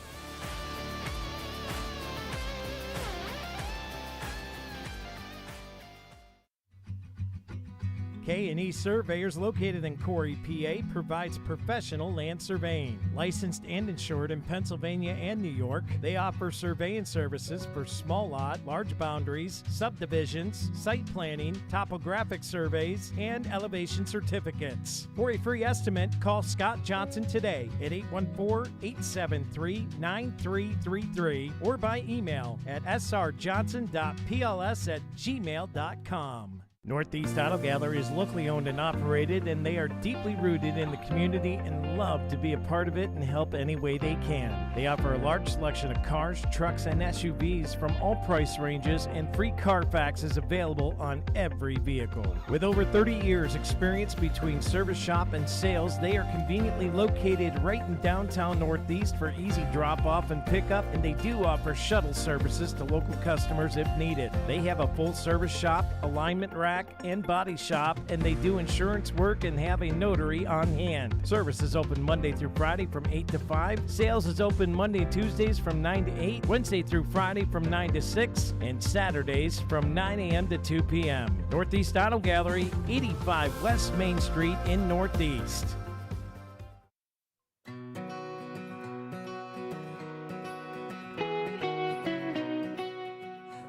K&E Surveyors, located in Corey, PA, provides professional land surveying. Licensed and insured in Pennsylvania and New York, they offer surveying services for small lot, large boundaries, subdivisions, site planning, topographic surveys, and elevation certificates. For a free estimate, call Scott Johnson today at 814-873-9333 or by email at srjohnson.pls@gmail.com. Northeast Auto Gallery is locally owned and operated, and they are deeply rooted in the community and love to be a part of it and help any way they can. They offer a large selection of cars, trucks, and SUVs from all price ranges, and free Carfax is available on every vehicle. With over 30 years experience between service shop and sales, they are conveniently located right in downtown Northeast for easy drop-off and pickup, and they do offer shuttle services to local customers if needed. They have a full service shop, alignment rack, and body shop, and they do insurance work and have a notary on hand. Service is open Monday through Friday from 8 to 5. Sales is open Monday and Tuesdays from 9 to 8, Wednesday through Friday from 9 to 6, and Saturdays from 9 a.m. to 2 p.m. Northeast Auto Gallery, 85 West Main Street in Northeast.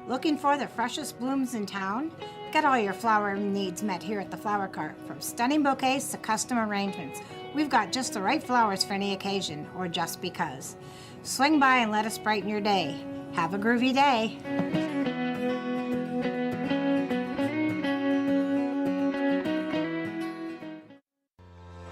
Looking for the freshest blooms in town? Get all your flower needs met here at the Flower Cart. From stunning bouquets to custom arrangements, we've got just the right flowers for any occasion or just because. Swing by and let us brighten your day. Have a groovy day.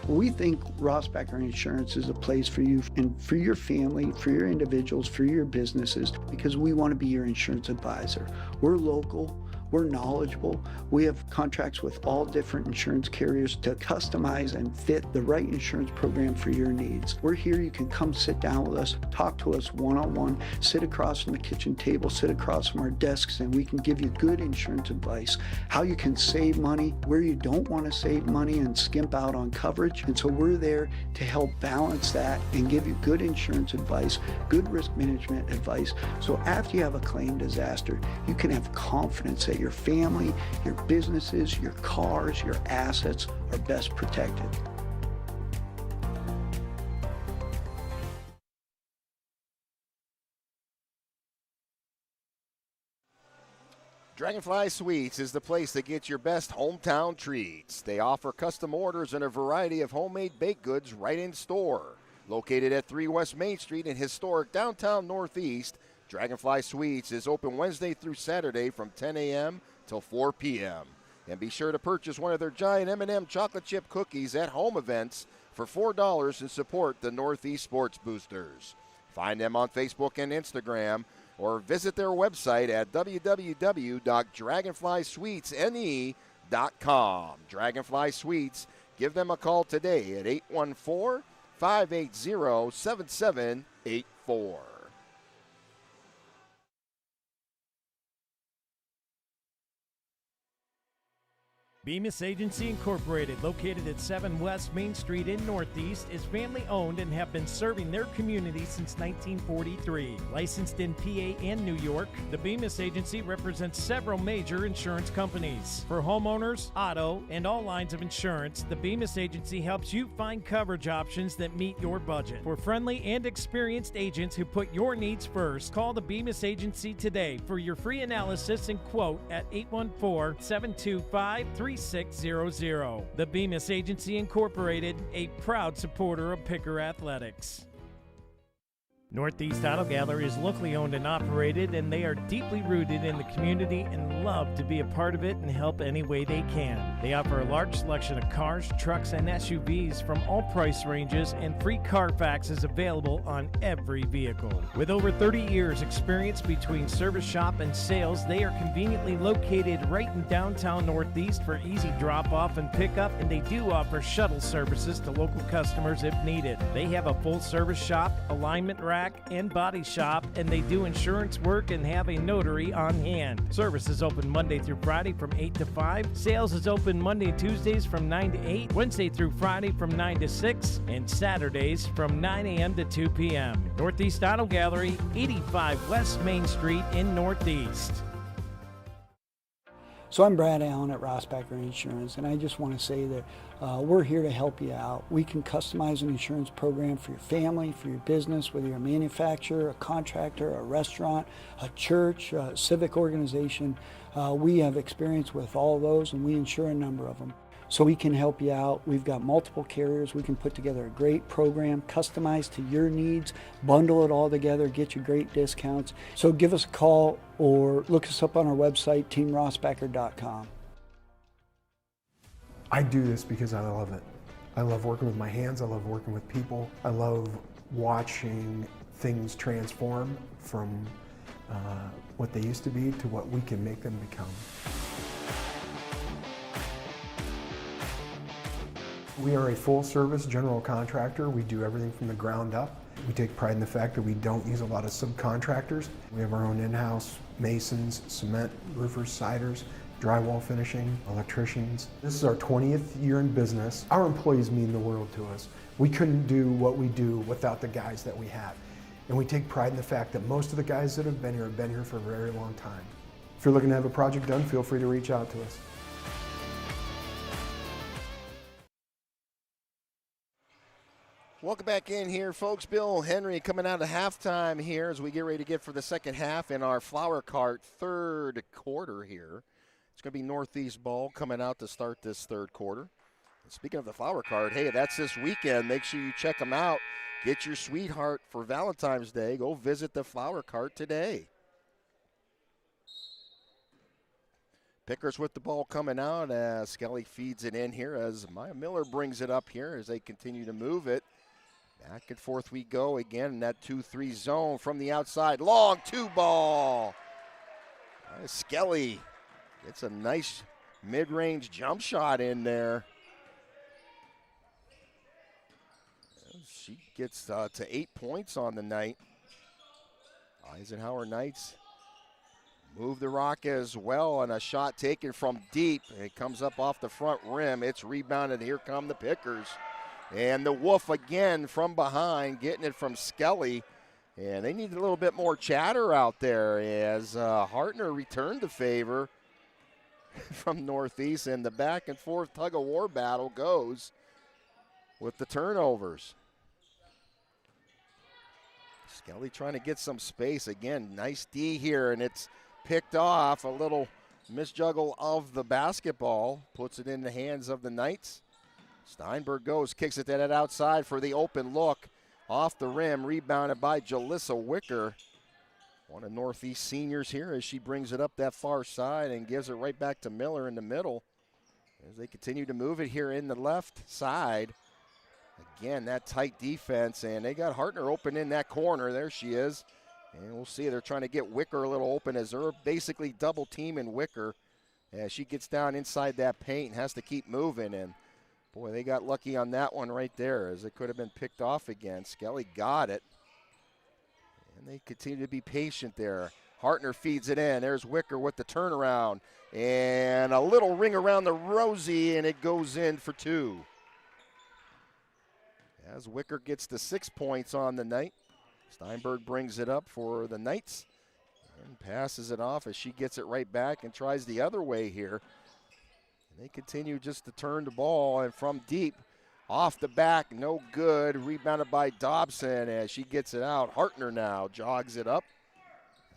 We think Ross Becker Insurance is a place for you and for your family, for your individuals, for your businesses, because we want to be your insurance advisor. We're local. We're knowledgeable. We have contracts with all different insurance carriers to customize and fit the right insurance program for your needs. We're here. You can come sit down with us, talk to us one-on-one, sit across from the kitchen table, sit across from our desks, and we can give you good insurance advice, how you can save money, where you don't want to save money and skimp out on coverage. And so we're there to help balance that and give you good insurance advice, good risk management advice. So after you have a claim disaster, you can have confidence that your family, your businesses, your cars, your assets are best protected. Dragonfly Sweets is the place that gets your best hometown treats. They offer custom orders and a variety of homemade baked goods right in store. Located at 3 West Main Street in historic downtown Northeast, Dragonfly Sweets is open Wednesday through Saturday from 10 a.m. till 4 p.m. And be sure to purchase one of their giant M&M chocolate chip cookies at home events for $4 and support the Northeast Sports Boosters. Find them on Facebook and Instagram or visit their website at www.dragonflysweetsne.com. Dragonfly Sweets, give them a call today at 814-580-7784. Bemis Agency Incorporated, located at 7 West Main Street in Northeast, is family-owned and have been serving their community since 1943. Licensed in PA and New York, the Bemis Agency represents several major insurance companies. For homeowners, auto, and all lines of insurance, the Bemis Agency helps you find coverage options that meet your budget. For friendly and experienced agents who put your needs first, call the Bemis Agency today for your free analysis and quote at 814-725-3600. The Bemis Agency Incorporated, a proud supporter of Picker Athletics. Northeast Auto Gallery is locally owned and operated, and they are deeply rooted in the community and love to be a part of it and help any way they can. They offer a large selection of cars, trucks, and SUVs from all price ranges, and free Carfax is available on every vehicle. With over 30 years experience between service shop and sales, they are conveniently located right in downtown Northeast for easy drop-off and pickup, and they do offer shuttle services to local customers if needed. They have a full-service shop, alignment rack, and body shop, and they do insurance work and have a notary on hand. Service is open Monday through Friday from 8 to 5. Sales is open Monday and Tuesdays from 9 to 8, Wednesday through Friday from 9 to 6, and Saturdays from 9 a.m. to 2 p.m. Northeast Auto Gallery, 85 West Main Street in Northeast. So I'm Brad Allen at Rossbacker Insurance, and I just want to say that we're here to help you out. We can customize an insurance program for your family, for your business, whether you're a manufacturer, a contractor, a restaurant, a church, a civic organization. We have experience with all of those, and we insure a number of them. So we can help you out. We've got multiple carriers. We can put together a great program customized to your needs, bundle it all together, get you great discounts. So give us a call or look us up on our website, teamrossbacker.com. I do this because I love it. I love working with my hands. I love working with people. I love watching things transform from what they used to be to what we can make them become. We are a full-service general contractor. We do everything from the ground up. We take pride in the fact that we don't use a lot of subcontractors. We have our own in-house masons, cement, roofers, siders, drywall finishing, electricians. This is our 20th year in business. Our employees mean the world to us. We couldn't do what we do without the guys that we have. And we take pride in the fact that most of the guys that have been here for a very long time. If you're looking to have a project done, feel free to reach out to us. Welcome back in here, folks. Bill Henry coming out of halftime here as we get ready to get for the second half in our Flower Cart third quarter here. It's going to be Northeast ball coming out to start this third quarter. And speaking of the Flower Cart, hey, that's this weekend. Make sure you check them out. Get your sweetheart for Valentine's Day. Go visit the Flower Cart today. Pickers with the ball coming out as Skelly feeds it in here as Maya Miller brings it up here as they continue to move it. Back and forth we go again in that 2-3 zone from the outside. Long two ball. Skelly gets a nice mid-range jump shot in there. She gets to 8 points on the night. Eisenhower Knights move the rock as well, and a shot taken from deep. It comes up off the front rim. It's rebounded. Here come the Pickers. And the Wolf again from behind, getting it from Skelly. And they need a little bit more chatter out there as Hartner returned the favor from Northeast. And the back and forth tug of war battle goes with the turnovers. Skelly trying to get some space. Again, nice D here, and it's picked off. A little misjuggle of the basketball. Puts it in the hands of the Knights. Steinberg goes, kicks it to that outside for the open look. Off the rim, rebounded by Jalissa Wicker. One of Northeast seniors here as she brings it up that far side and gives it right back to Miller in the middle. As they continue to move it here in the left side. Again, that tight defense, and they got Hartner open in that corner. There she is. And we'll see, they're trying to get Wicker a little open as they're basically double teaming Wicker as she gets down inside that paint and has to keep moving. And boy, they got lucky on that one right there as it could have been picked off again. Skelly got it. And they continue to be patient there. Hartner feeds it in. There's Wicker with the turnaround. And a little ring around the rosy, and it goes in for 2. As Wicker gets the 6 points on the night. Steinberg brings it up for the Knights and passes it off as she gets it right back and tries the other way here. And they continue just to turn the ball, and from deep, off the back, no good. Rebounded by Dobson as she gets it out. Hartner now jogs it up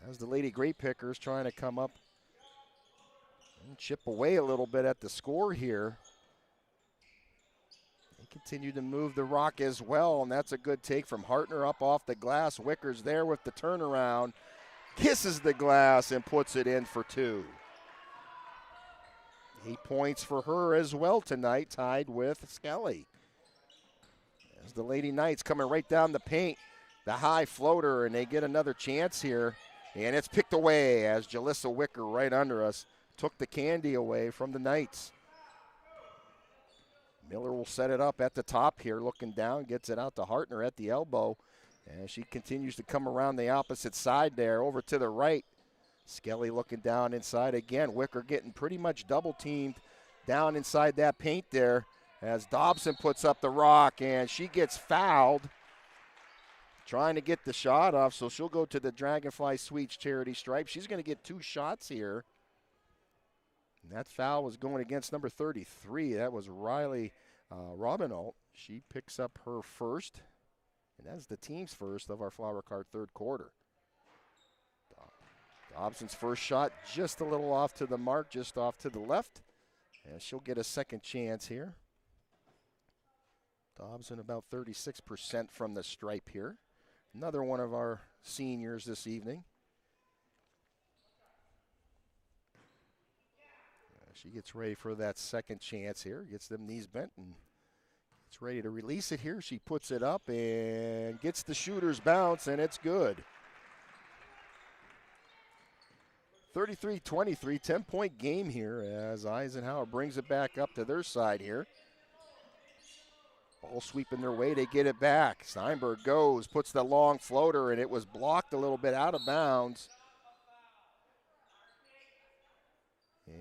as the Lady Grape Pickers trying to come up and chip away a little bit at the score here. They continue to move the rock as well, and that's a good take from Hartner up off the glass. Wicker's there with the turnaround, kisses the glass and puts it in for 2. 8 points for her as well tonight, tied with Skelly. As the Lady Knights coming right down the paint, the high floater, and they get another chance here. And it's picked away as Jalissa Wicker right under us took the candy away from the Knights. Miller will set it up at the top here, looking down, gets it out to Hartner at the elbow. And she continues to come around the opposite side there, over to the right. Skelly looking down inside again. Wicker getting pretty much double teamed down inside that paint there as Dobson puts up the rock, and she gets fouled trying to get the shot off, so she'll go to the Dragonfly Sweets charity stripe. She's going to get 2 shots here. And that foul was going against number 33. That was Riley Robinholt. She picks up her first, and that's the team's first of our Flower Card third quarter. Dobson's first shot just a little off to the mark, just off to the left, and she'll get a second chance here. Dobson about 36% from the stripe here. Another one of our seniors this evening. She gets ready for that second chance here. Gets them knees bent and gets ready to release it here. She puts it up and gets the shooter's bounce, and it's good. 33-23, 10-point game here as Eisenhower brings it back up to their side here. Ball sweeping their way, they get it back. Steinberg goes, puts the long floater, and it was blocked a little bit out of bounds.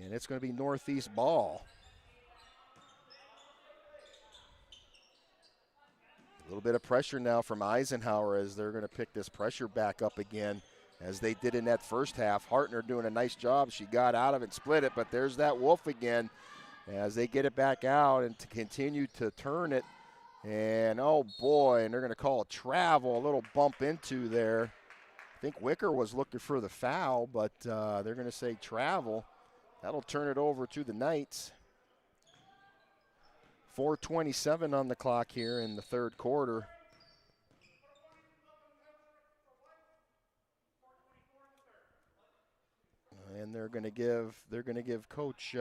And it's going to be Northeast ball. A little bit of pressure now from Eisenhower as they're going to pick this pressure back up again as they did in that first half. Hartner doing a nice job. She got out of it, split it, but there's that Wolf again as they get it back out and to continue to turn it. And, oh, boy, and they're going to call a travel, a little bump into there. I think Wicker was looking for the foul, but they're going to say travel. That'll turn it over to the Knights. 4:27 on the clock here in the third quarter. And they're going to give Coach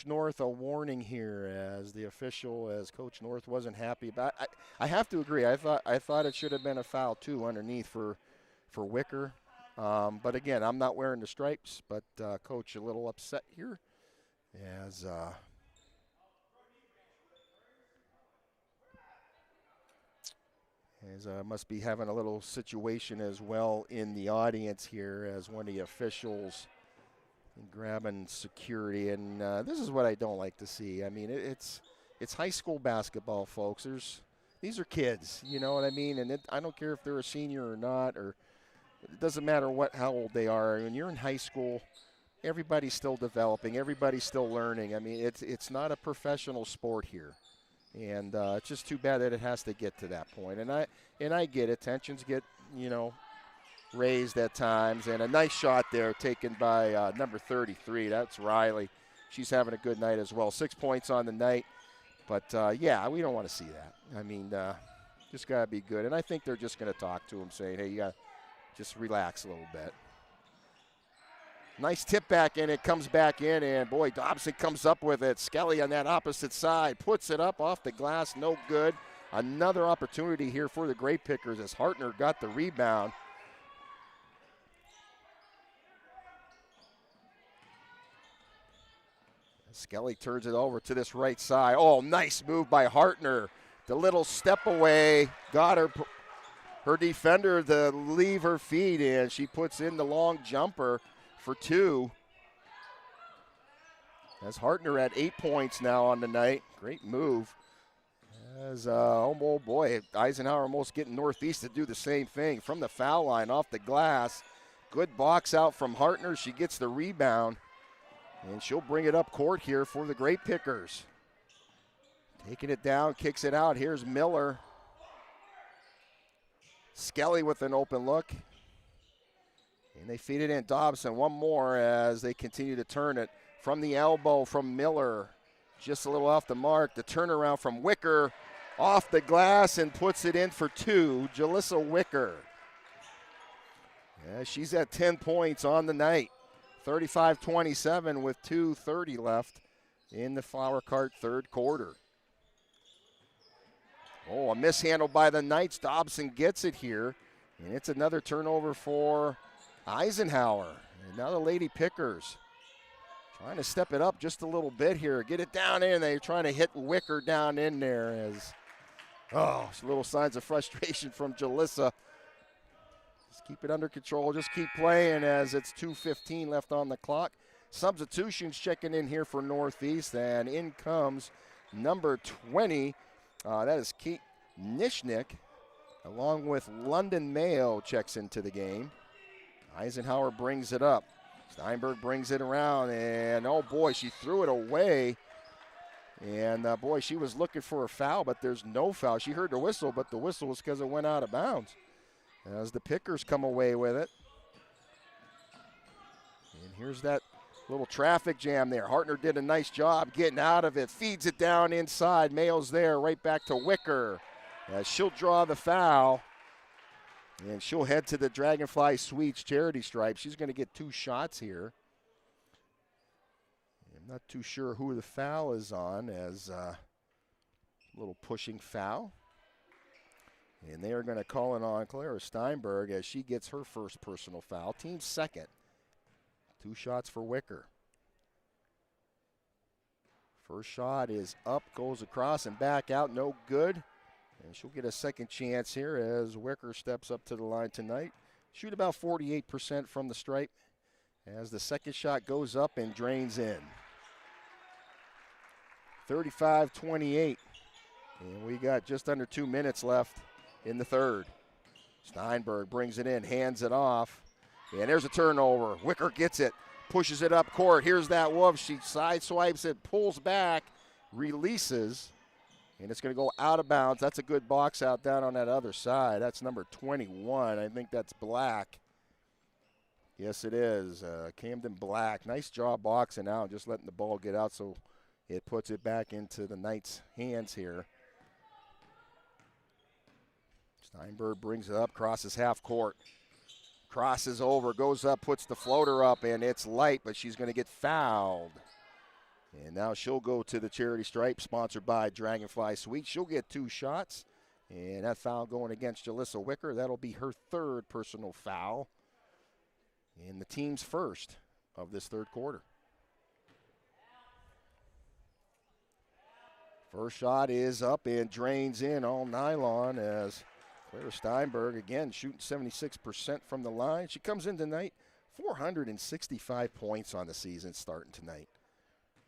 North a warning here as the official, as Coach North wasn't happy about. I have to agree. I thought it should have been a foul too underneath for Wicker. But again, I'm not wearing the stripes, but Coach a little upset here as must be having a little situation as well in the audience here as one of the officials grabbing security. And this is what I don't like to see. I mean, it's high school basketball, folks. These are kids, you know what I mean? And I don't care if they're a senior or not, or it doesn't matter how old they are. When you're in high school, everybody's still developing. Everybody's still learning. I mean, it's not a professional sport here. And it's just too bad that it has to get to that point. And I get it. Tensions get, raised at times. And a nice shot there taken by number 33. That's Riley. She's having a good night as well. 6 points on the night. But, yeah, we don't want to see that. I mean, just got to be good. And I think they're just going to talk to him saying, hey, you got to just relax a little bit. Nice tip back, and it comes back in, and boy, Dobson comes up with it. Skelly on that opposite side puts it up off the glass, no good. Another opportunity here for the Grape Pickers as Hartner got the rebound. Skelly turns it over to this right side. Oh, nice move by Hartner. The little step away, got her her defender to leave her feet, and she puts in the long jumper for 2. As Hartner at 8 points now on the night. Great move. As, oh boy, Eisenhower almost getting Northeast to do the same thing. From the foul line, off the glass. Good box out from Hartner. She gets the rebound. And she'll bring it up court here for the Grape Pickers. Taking it down, kicks it out. Here's Miller. Skelly with an open look. And they feed it in. Dobson, one more as they continue to turn it. From the elbow from Miller. Just a little off the mark. The turnaround from Wicker. Off the glass and puts it in for 2. Jalissa Wicker. Yeah, she's at 10 points on the night. 35-27 with 2:30 left in the Flower Cart third quarter. Oh, a mishandle by the Knights. Dobson gets it here. And it's another turnover for Eisenhower. And now the Lady Pickers trying to step it up just a little bit here. Get it down in. They're trying to hit Wicker down in there as, little signs of frustration from Jalissa. Just keep it under control. Just keep playing as it's 2:15 left on the clock. Substitutions checking in here for Northeast, and in comes number 20. That is Kate Nishnik, along with London Mayo checks into the game. Eisenhower brings it up. Steinberg brings it around, and oh boy, she threw it away. And boy, she was looking for a foul, but there's no foul. She heard the whistle, but the whistle was because it went out of bounds. As the Pickers come away with it. And here's that little traffic jam there. Hartner did a nice job getting out of it. Feeds it down inside. Mayo's there, right back to Wicker. As she'll draw the foul. And she'll head to the Dragonfly Suites charity stripe. She's going to get 2 shots here. I'm not too sure who the foul is on, as a little pushing foul. And they are going to call it on Clara Steinberg as she gets her first personal foul. Team second. 2 shots for Wicker. First shot is up, goes across and back out, no good. And she'll get a second chance here as Wicker steps up to the line tonight. Shoot about 48% from the stripe as the second shot goes up and drains in. 35-28. And we got just under 2 minutes left in the third. Steinberg brings it in, hands it off. And there's a turnover. Wicker gets it, pushes it up court. Here's that Wolf. She side swipes it, pulls back, releases. And it's going to go out of bounds. That's a good box out down on that other side. That's number 21. I think that's Black. Yes, it is. Camden Black. Nice job boxing out, just letting the ball get out so it puts it back into the Knights' hands here. Steinberg brings it up, crosses half court. Crosses over, goes up, puts the floater up, and it's light, but she's going to get fouled. And now she'll go to the charity stripe, sponsored by Dragonfly Suite. She'll get 2 shots, and that foul going against Jalissa Wicker. That'll be her third personal foul, and the team's first of this third quarter. First shot is up and drains in all nylon as Clara Steinberg, again, shooting 76% from the line. She comes in tonight, 465 points on the season starting tonight,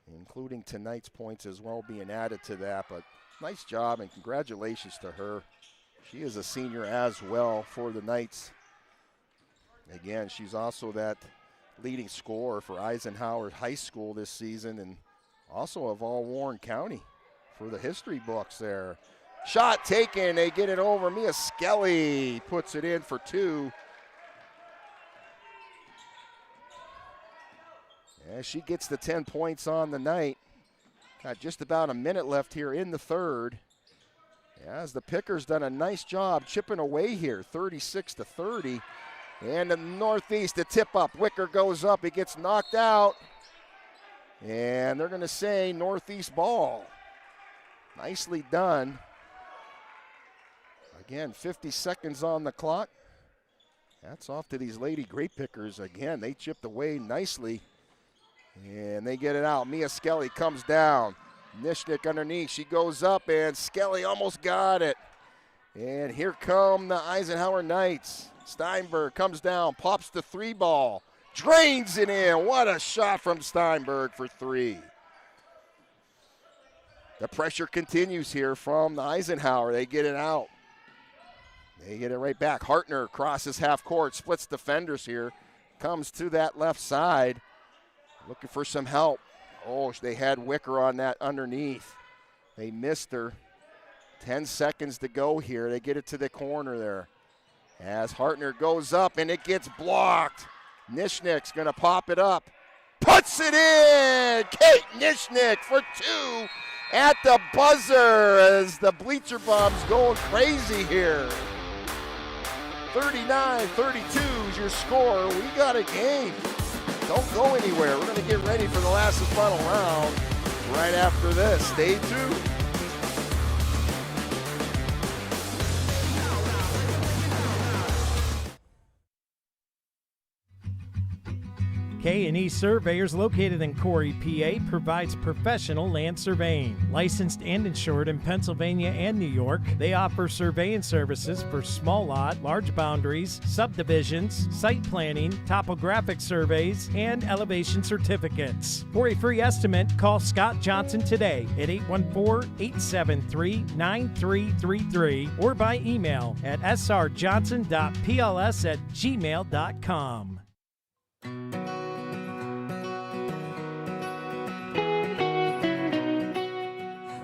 including tonight's points as well being added to that. But nice job and congratulations to her. She is a senior as well for the Knights. Again, she's also that leading scorer for Eisenhower High School this season and also of all Warren County for the history books there. Shot taken, they get it over. Mia Skelly puts it in for 2. As she gets the 10 points on the night. Got just about a minute left here in the third. As the Pickers done a nice job chipping away here, 36-30. And the Northeast, the tip up. Wicker goes up, he gets knocked out. And they're gonna say Northeast ball. Nicely done. Again, 50 seconds on the clock. Hats off to these Lady Grape Pickers. Again, they chipped away nicely. And they get it out. Mia Skelly comes down. Nishnik underneath. She goes up, and Skelly almost got it. And here come the Eisenhower Knights. Steinberg comes down, pops the 3 ball, drains it in. What a shot from Steinberg for 3. The pressure continues here from the Eisenhower. They get it out. They get it right back. Hartner crosses half court, splits defenders here, comes to that left side, looking for some help. Oh, they had Wicker on that underneath. They missed her. 10 seconds to go here. They get it to the corner there. As Hartner goes up and it gets blocked. Nishnik's going to pop it up. Puts it in! Kate Nishnik for 2 at the buzzer as the bleacher bomb's going crazy here. 39-32 is your score. We got a game. Don't go anywhere. We're going to get ready for the last and final round right after this. Stay tuned. K&E Surveyors, located in Corey, PA, provides professional land surveying. Licensed and insured in Pennsylvania and New York, they offer surveying services for small lot, large boundaries, subdivisions, site planning, topographic surveys, and elevation certificates. For a free estimate, call Scott Johnson today at 814-873-9333 or by email at srjohnson.pls@gmail.com.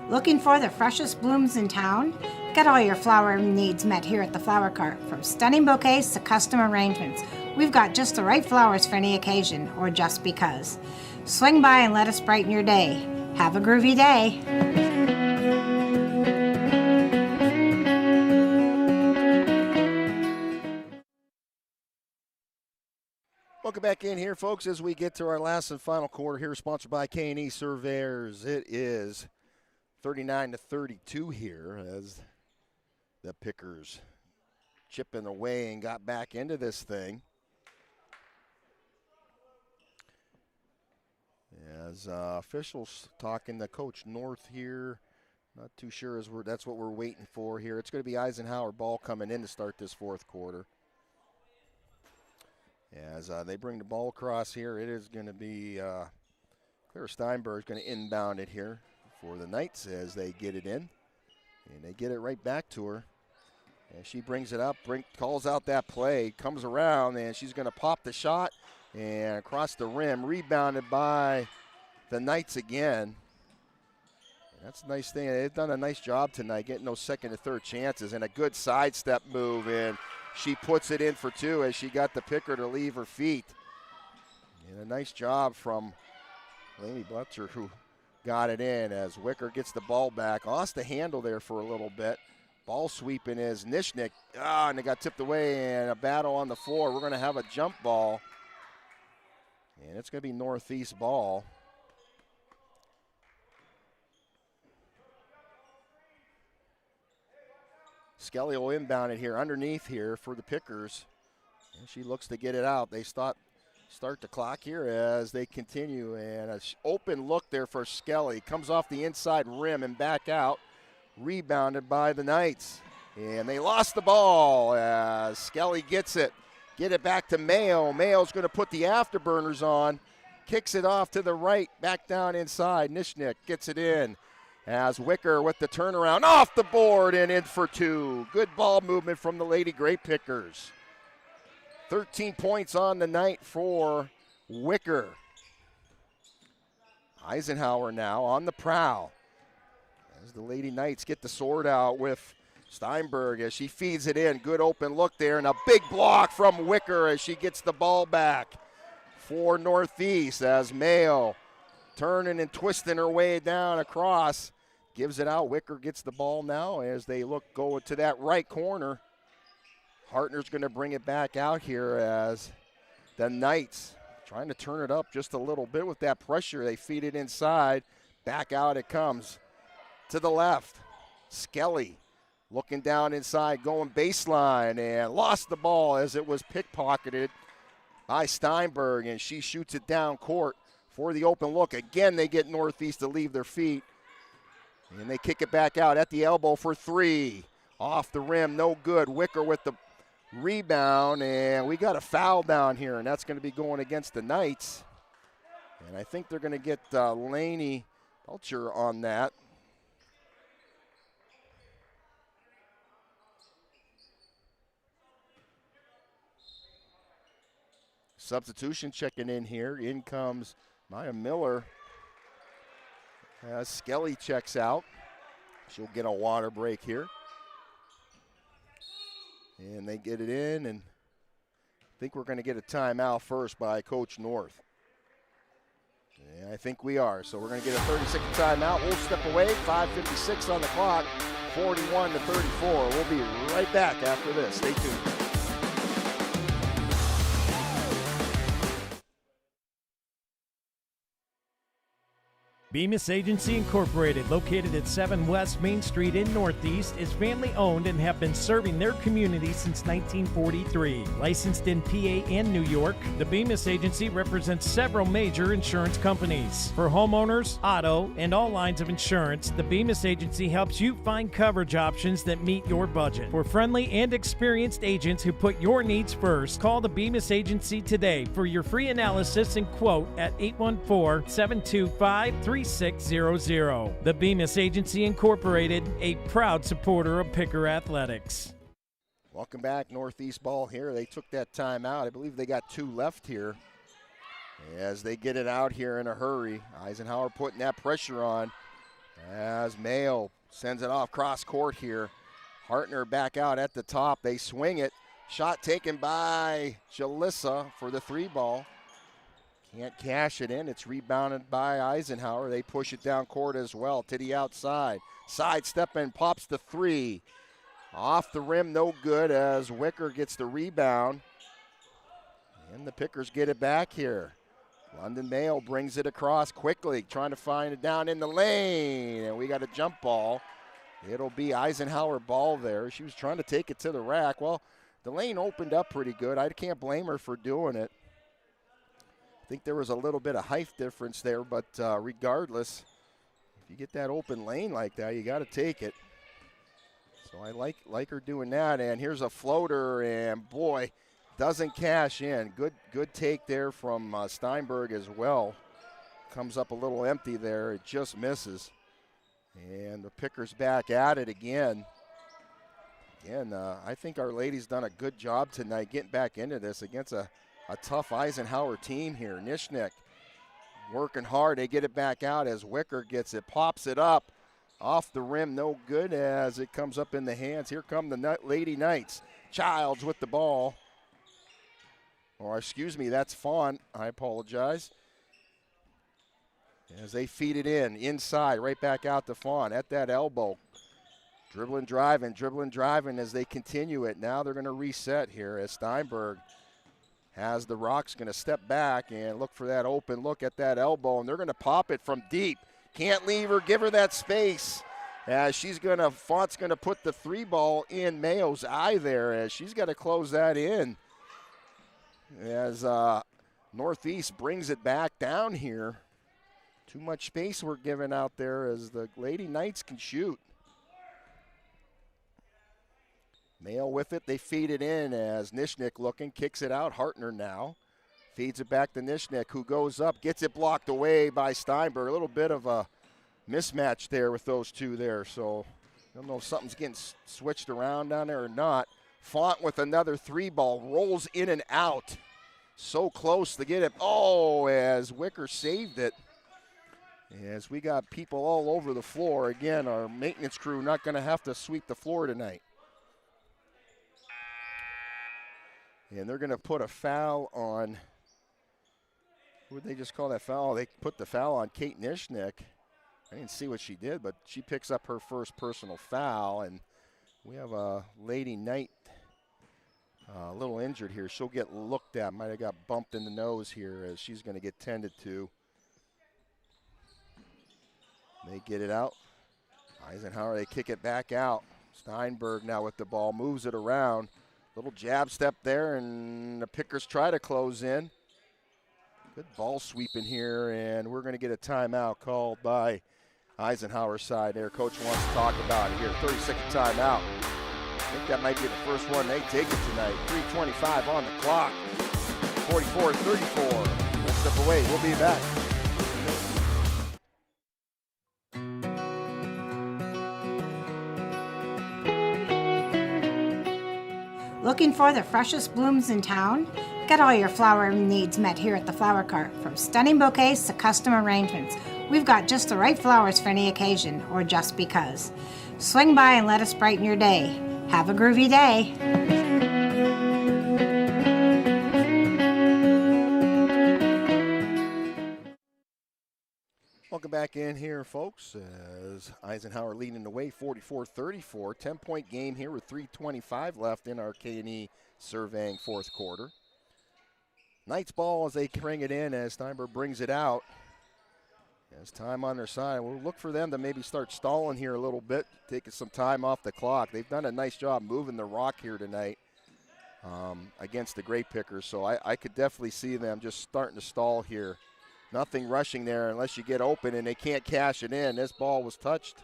Looking for the freshest blooms in town? Get all your flower needs met here at the Flower Cart. From stunning bouquets to custom arrangements, we've got just the right flowers for any occasion or just because. Swing by and let us brighten your day. Have a groovy day. Welcome back in here, folks, as we get to our last and final quarter here, sponsored by K&E Surveyors. It is 39-32 here as the Pickers chipping away and got back into this thing. As officials talking to Coach North here, not too sure as that's what we're waiting for here. It's going to be Eisenhower ball coming in to start this fourth quarter. As they bring the ball across here, it is going to be Claire Steinberg going to inbound it here for the Knights as they get it in. And they get it right back to her. And she brings it up, calls out that play, comes around, and she's going to pop the shot and across the rim, rebounded by the Knights again. And that's a nice thing. They've done a nice job tonight getting those second and third chances, and a good sidestep move, and she puts it in for 2 as she got the picker to leave her feet. And a nice job from Lainey Butcher, who got it in as Wicker gets the ball back. Lost the handle there for a little bit. Ball sweeping is Nishnik. And it got tipped away, and a battle on the floor. We're going to have a jump ball. And it's going to be Northeast ball. Skelly will inbound it here underneath here for the Pickers. And she looks to get it out. They start the clock here as they continue, and an open look there for Skelly. Comes off the inside rim and back out. Rebounded by the Knights. And they lost the ball as Skelly gets it. Get it back to Mayo. Mayo's going to put the afterburners on. Kicks it off to the right, back down inside. Nishnik gets it in as Wicker with the turnaround off the board and in for 2. Good ball movement from the Lady Grape Pickers. 13 points on the night for Wicker. Eisenhower now on the prowl as the Lady Knights get the sword out with Steinberg as she feeds it in. Good open look there, and a big block from Wicker as she gets the ball back for Northeast as Mayo turning and twisting her way down across. Gives it out. Wicker gets the ball now as they go to that right corner. Hartner's going to bring it back out here as the Knights trying to turn it up just a little bit with that pressure. They feed it inside. Back out it comes to the left. Skelly looking down inside, going baseline, and lost the ball as it was pickpocketed by Steinberg, and she shoots it down court for the open look. Again, they get Northeast to leave their feet, and they kick it back out at the elbow for 3. Off the rim, no good. Wicker with the rebound, and we got a foul down here, and that's going to be going against the Knights. And I think they're going to get Laney Belcher on that. Substitution checking in here. In comes Maya Miller. Skelly checks out. She'll get a water break here. And they get it in, and I think we're going to get a timeout first by Coach North. And I think we are. So we're going to get a 30-second timeout. We'll step away. 5:56 on the clock. 41-34. We'll be right back after this. Stay tuned. Bemis Agency Incorporated, located at 7 West Main Street in Northeast, is family-owned and have been serving their community since 1943. Licensed in PA and New York, the Bemis Agency represents several major insurance companies. For homeowners, auto, and all lines of insurance, the Bemis Agency helps you find coverage options that meet your budget. For friendly and experienced agents who put your needs first, call the Bemis Agency today for your free analysis and quote at 814-725-3600. The Bemis Agency Incorporated, a proud supporter of Picker Athletics. Welcome back. Northeast ball here. They took that timeout. I believe they got 2 left here as they get it out here in a hurry. Eisenhower putting that pressure on as Mayo sends it off cross court here. Hartner back out at the top. They swing it. Shot taken by Jalissa for the 3 ball. Can't cash it in. It's rebounded by Eisenhower. They push it down court as well to the outside. Sidestep and pops the 3. Off the rim, no good as Wicker gets the rebound. And the Pickers get it back here. London Mayo brings it across quickly, trying to find it down in the lane. And we got a jump ball. It'll be Eisenhower ball there. She was trying to take it to the rack. Well, the lane opened up pretty good. I can't blame her for doing it. I think there was a little bit of height difference there, but regardless, if you get that open lane like that, you got to take it. So I like her doing that. And here's a floater, and boy, doesn't cash in. Good take there from Steinberg as well. Comes up a little empty there. It just misses. And the Pickers back at it again. Again, I think our ladies done a good job tonight getting back into this against a tough Eisenhower team here. Nishnik working hard. They get it back out as Wicker gets it, pops it up. Off the rim, no good as it comes up in the hands. Here come the Lady Knights. Childs with the ball. Or excuse me, that's Font. I apologize. As they feed it inside, right back out to Font at that elbow. Dribbling, driving as they continue it. Now they're going to reset here as Steinberg has the Rocks going to step back and look for that open look at that elbow, and they're going to pop it from deep. Can't leave her, give her that space. As Font's going to put the 3 ball in Mayo's eye there as she's got to close that in. As Northeast brings it back down here. Too much space we're giving out there as the Lady Knights can shoot. Mayo with it, they feed it in as Nishnik looking, kicks it out. Hartner now feeds it back to Nishnik, who goes up, gets it blocked away by Steinberg. A little bit of a mismatch there with those two there, so I don't know if something's getting switched around down there or not. Font with another 3 ball, rolls in and out. So close to get it. Oh, as Wicker saved it. As we got people all over the floor. Again, our maintenance crew not going to have to sweep the floor tonight. And they're going to put a foul on, who would they just call that foul? They put the foul on Kate Nishnik. I didn't see what she did, but she picks up her first personal foul. And we have a Lady Knight a little injured here. She'll get looked at. Might have got bumped in the nose here as she's going to get tended to. They get it out. Eisenhower, they kick it back out. Steinberg now with the ball, moves it around. Little jab step there, and the Pickers try to close in. Good ball sweeping here, and we're going to get a timeout called by Eisenhower's side there. Coach wants to talk about it here. 30-second timeout. think that might be the first one they take it tonight. 3:25 on the clock. 44-34. One step away. We'll be back. Looking for the freshest blooms in town? Get all your flower needs met here at the Flower Cart. From stunning bouquets to custom arrangements, we've got just the right flowers for any occasion or just because. Swing by and let us brighten your day. Have a groovy day. Welcome back in here, folks, as Eisenhower leading the way 44-34. 10-point game here with 3:25 left in our K&E surveying fourth quarter. Knights ball as they bring it in as Steinberg brings it out. As time on their side, we'll look for them to maybe start stalling here a little bit, taking some time off the clock. They've done a nice job moving the rock here tonight against the Grape pickers, so I could definitely see them just starting to stall here. Nothing rushing there unless you get open, and they can't cash it in. This ball was touched,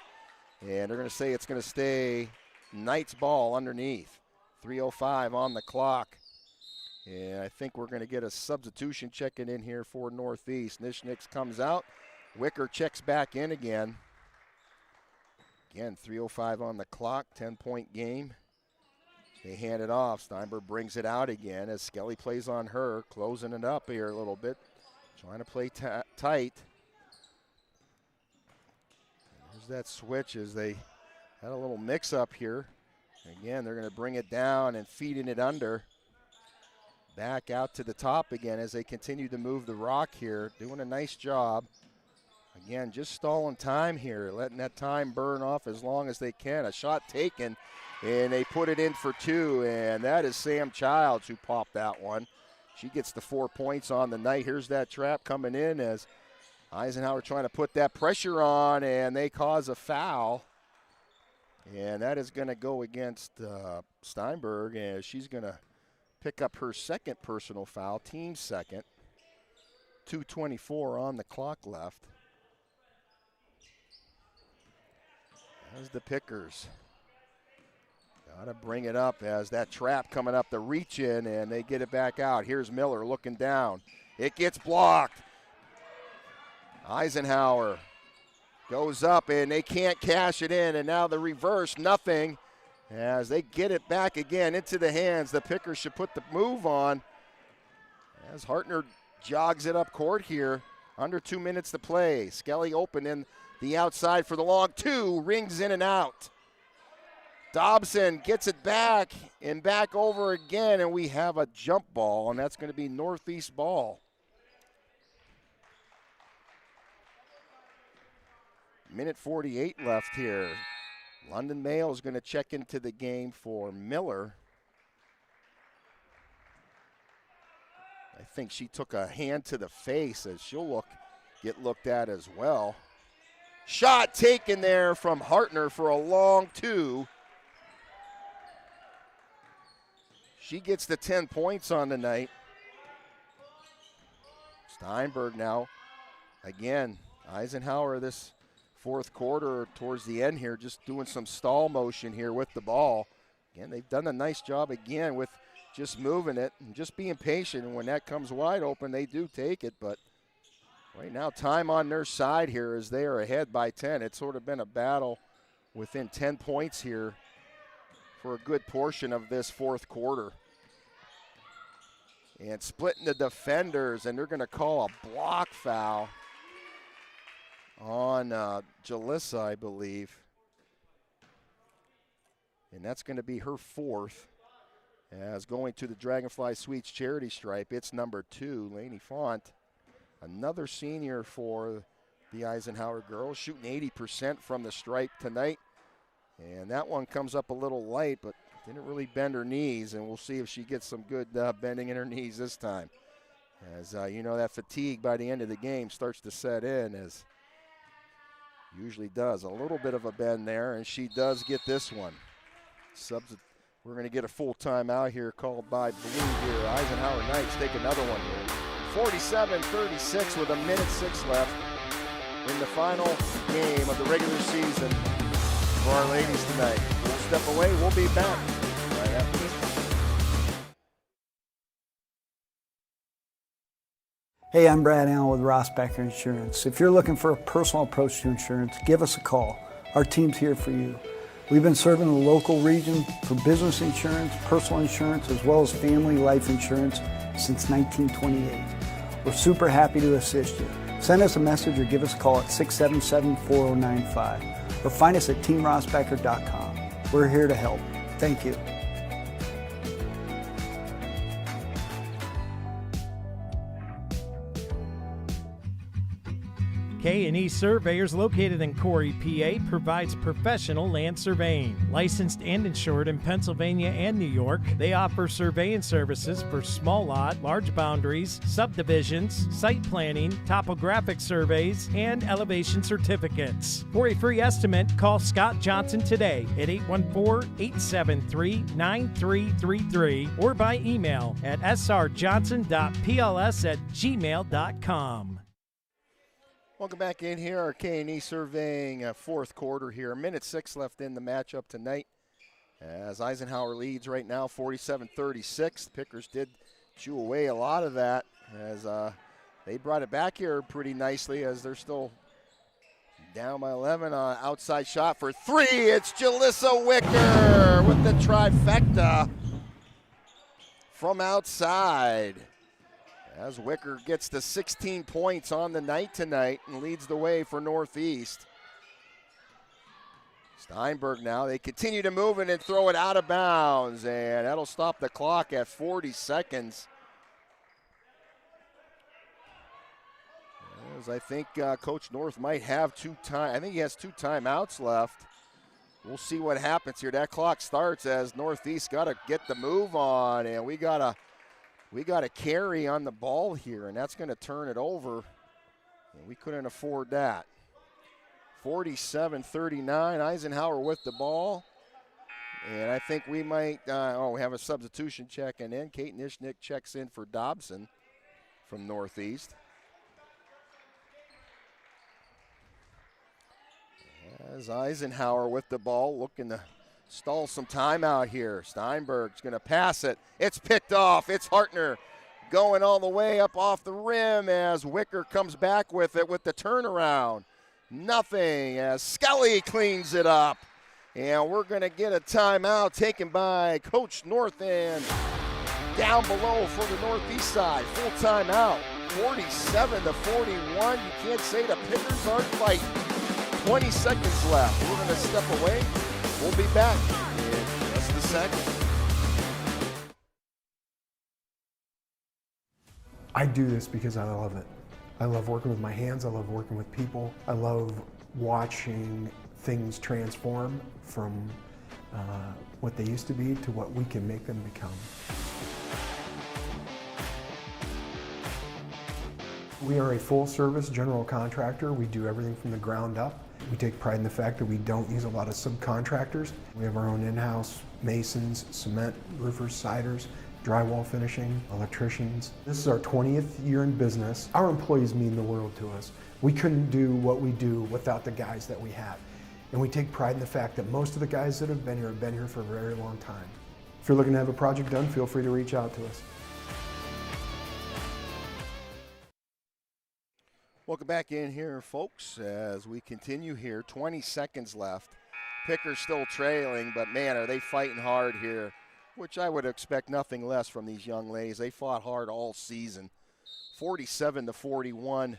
and they're going to say it's going to stay Knights ball underneath. 3:05 on the clock. And I think we're going to get a substitution checking in here for Northeast. Nishniks comes out. Wicker checks back in again. Again, 3:05 on the clock, 10-point game. They hand it off. Steinberg brings it out again as Skelly plays on her, closing it up here a little bit. Trying to play tight. There's that switch as they had a little mix-up here. Again, they're going to bring it down and feeding it under. Back out to the top again as they continue to move the rock here. Doing a nice job. Again, just stalling time here, letting that time burn off as long as they can. A shot taken, and they put it in for two, and that is Sam Childs who popped that one. She gets the 4 points on the night. Here's that trap coming in as Eisenhower trying to put that pressure on, and they cause a foul. And that is going to go against Steinberg, and she's going to pick up her second personal foul, team second. 2:24 on the clock left. As the pickers. Got to bring it up as that trap coming up the reach in, and they get it back out. Here's Miller looking down. It gets blocked. Eisenhower goes up, and they can't cash it in, and now the reverse, nothing. As they get it back again into the hands, the pickers should put the move on. As Hartner jogs it up court here, under 2 minutes to play. Skelly open in the outside for the long two, rings in and out. Dobson gets it back and back over again, and we have a jump ball, and that's going to be Northeast ball. Minute 48 left here. London Mayo is going to check into the game for Miller. I think she took a hand to the face as she'll get looked at as well. Shot taken there from Hartner for a long two. She gets the 10 points on the night. Steinberg now, again, Eisenhower this fourth quarter towards the end here, just doing some stall motion here with the ball. Again, they've done a nice job again with just moving it and just being patient. And when that comes wide open, they do take it. But right now, time on their side here as they are ahead by 10. It's sort of been a battle within 10 points here for a good portion of this fourth quarter. And splitting the defenders, and they're going to call a block foul on Jalissa, I believe. And that's going to be her fourth. As going to the Dragonfly Sweets charity stripe, it's number 2, Lainey Font. Another senior for the Eisenhower girls, shooting 80% from the stripe tonight. And that one comes up a little light, but didn't really bend her knees, and we'll see if she gets some good bending in her knees this time. As you know, that fatigue by the end of the game starts to set in, as usually does. A little bit of a bend there, and she does get this one. We're going to get a full timeout here called by Blue here. Eisenhower Knights take another one here. 47-36 with 1:06 left in the final game of the regular season for our ladies tonight. We'll step away. We'll be back. after this. Hey, I'm Brad Allen with Rossbacher Insurance. If you're looking for a personal approach to insurance, give us a call. Our team's here for you. We've been serving the local region for business insurance, personal insurance, as well as family life insurance since 1928. We're super happy to assist you. Send us a message or give us a call at 677-4095 or find us at teamrossbacher.com. We're here to help. Thank you. K&E Surveyors, located in Corey, PA, provides professional land surveying. Licensed and insured in Pennsylvania and New York, they offer surveying services for small lot, large boundaries, subdivisions, site planning, topographic surveys, and elevation certificates. For a free estimate, call Scott Johnson today at 814-873-9333 or by email at srjohnson.pls@gmail.com. Welcome back in here. Our K&E surveying fourth quarter here. 1:06 left in the matchup tonight. As Eisenhower leads right now 47-36. Pickers did chew away a lot of that as they brought it back here pretty nicely as they're still down by 11. Outside shot for three. It's Jalissa Wicker with the trifecta from outside. As Wicker gets to 16 points on the night tonight and leads the way for Northeast. Steinberg now, they continue to move it and throw it out of bounds, and that'll stop the clock at 40 seconds. As I think Coach North might have I think he has 2 timeouts left. We'll see what happens here. That clock starts as Northeast got to get the move on, and we got a carry on the ball here, and that's going to turn it over. And we couldn't afford that. 47-39, Eisenhower with the ball. And I think we might, we have a substitution checking in. Kate Nishnick checks in for Dobson from Northeast. As Eisenhower with the ball, looking to stall some time out here. Steinberg's going to pass it. It's picked off. It's Hartner going all the way up off the rim as Wicker comes back with it with the turnaround. Nothing as Skelly cleans it up. And we're going to get a timeout taken by Coach North and down below for the Northeast side. Full timeout. 47-41. You can't say the Pickers aren't fighting. 20 seconds left. We're going to step away. We'll be back in just a second. I do this because I love it. I love working with my hands. I love working with people. I love watching things transform from what they used to be to what we can make them become. We are a full-service general contractor. We do everything from the ground up. We take pride in the fact that we don't use a lot of subcontractors. We have our own in-house masons, cement, roofers, siders, drywall finishing, electricians. This is our 20th year in business. Our employees mean the world to us. We couldn't do what we do without the guys that we have. And we take pride in the fact that most of the guys that have been here for a very long time. If you're looking to have a project done, feel free to reach out to us. Welcome back in here, folks, as we continue here. 20 seconds left. Pickers still trailing, but man, are they fighting hard here, which I would expect nothing less from these young ladies. They fought hard all season. 47-41.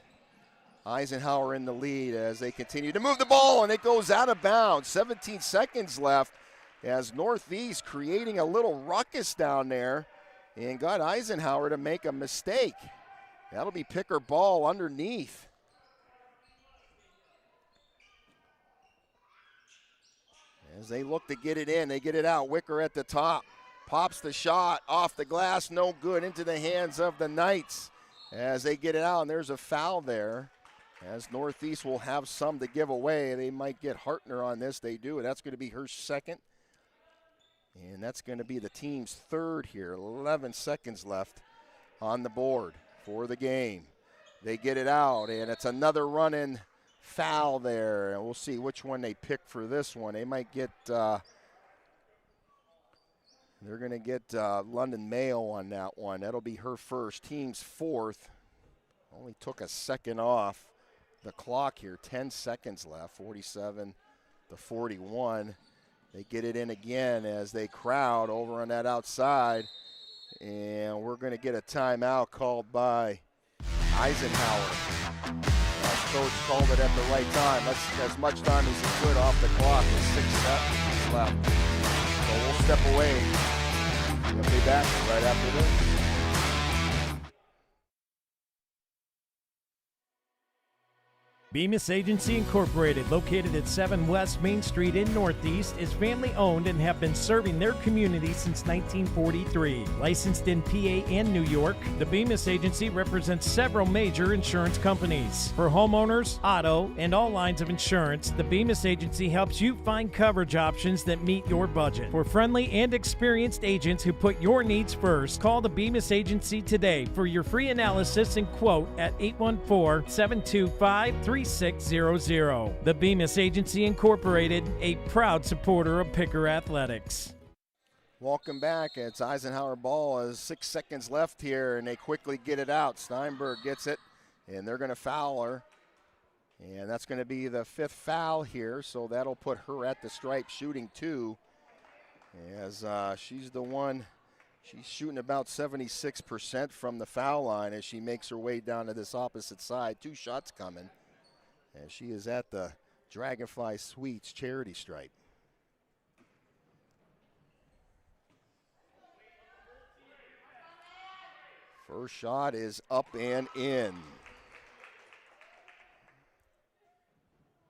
Eisenhower in the lead as they continue to move the ball, and it goes out of bounds. 17 seconds left as Northeast creating a little ruckus down there and got Eisenhower to make a mistake. That'll be Picker ball underneath. As they look to get it in, they get it out. Wicker at the top. Pops the shot off the glass, no good, into the hands of the Knights. As they get it out, and there's a foul there. As Northeast will have some to give away. They might get Hartner on this. They do, and that's going to be her second. And that's going to be the team's third here. 11 seconds left on the board for the game. They get it out, and it's another run-in foul there. And we'll see which one they pick for this one. They might get They're going to get London Mayo on that one. That'll be her first. Team's fourth. Only took a second off the clock here. 10 seconds left, 47 to 41. They get it in again as they crowd over on that outside. And we're going to get a timeout called by Eisenhower. Coach called it at the right time. That's as much time as he could off the clock with 6 seconds left. So we'll step away. We'll be back right after this. Bemis Agency Incorporated, located at 7 West Main Street in Northeast, is family-owned and have been serving their community since 1943. Licensed in PA and New York, the Bemis Agency represents several major insurance companies. For homeowners, auto, and all lines of insurance, the Bemis Agency helps you find coverage options that meet your budget. For friendly and experienced agents who put your needs first, call the Bemis Agency today for your free analysis and quote at 814-725-3600. The Bemis Agency Incorporated, a proud supporter of Picker Athletics. Welcome back. It's Eisenhower ball as 6 seconds left here, and they quickly get it out. Steinberg gets it, and they're going to foul her. And that's going to be the 5th foul here, so that'll put her at the stripe shooting 2. As she's the one, she's shooting about 76% from the foul line as she makes her way down to this opposite side. 2 shots coming. And she is at the Dragonfly Suites charity stripe. First shot is up and in.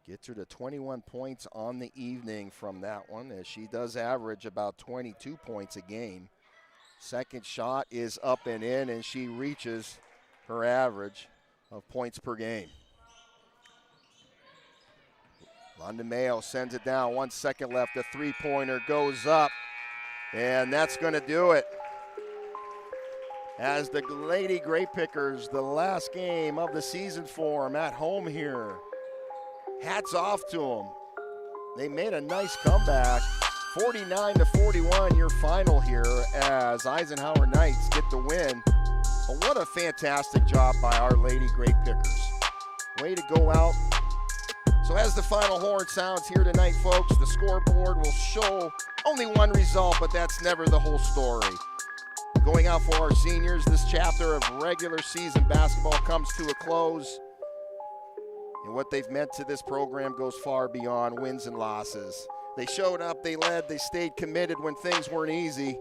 Gets her to 21 points on the evening from that one, as she does average about 22 points a game. Second shot is up and in, and she reaches her average of points per game. London Mayo sends it down. 1 second left. The three-pointer goes up, and that's going to do it. As the Lady Grape Pickers, the last game of the season for them at home here. Hats off to them. They made a nice comeback. 49-41 your final here as Eisenhower Knights get the win. But what a fantastic job by our Lady Grape Pickers. Way to go out. So as the final horn sounds here tonight, folks, the scoreboard will show only one result, but that's never the whole story. Going out for our seniors, this chapter of regular season basketball comes to a close. And what they've meant to this program goes far beyond wins and losses. They showed up, they led, they stayed committed when things weren't easy.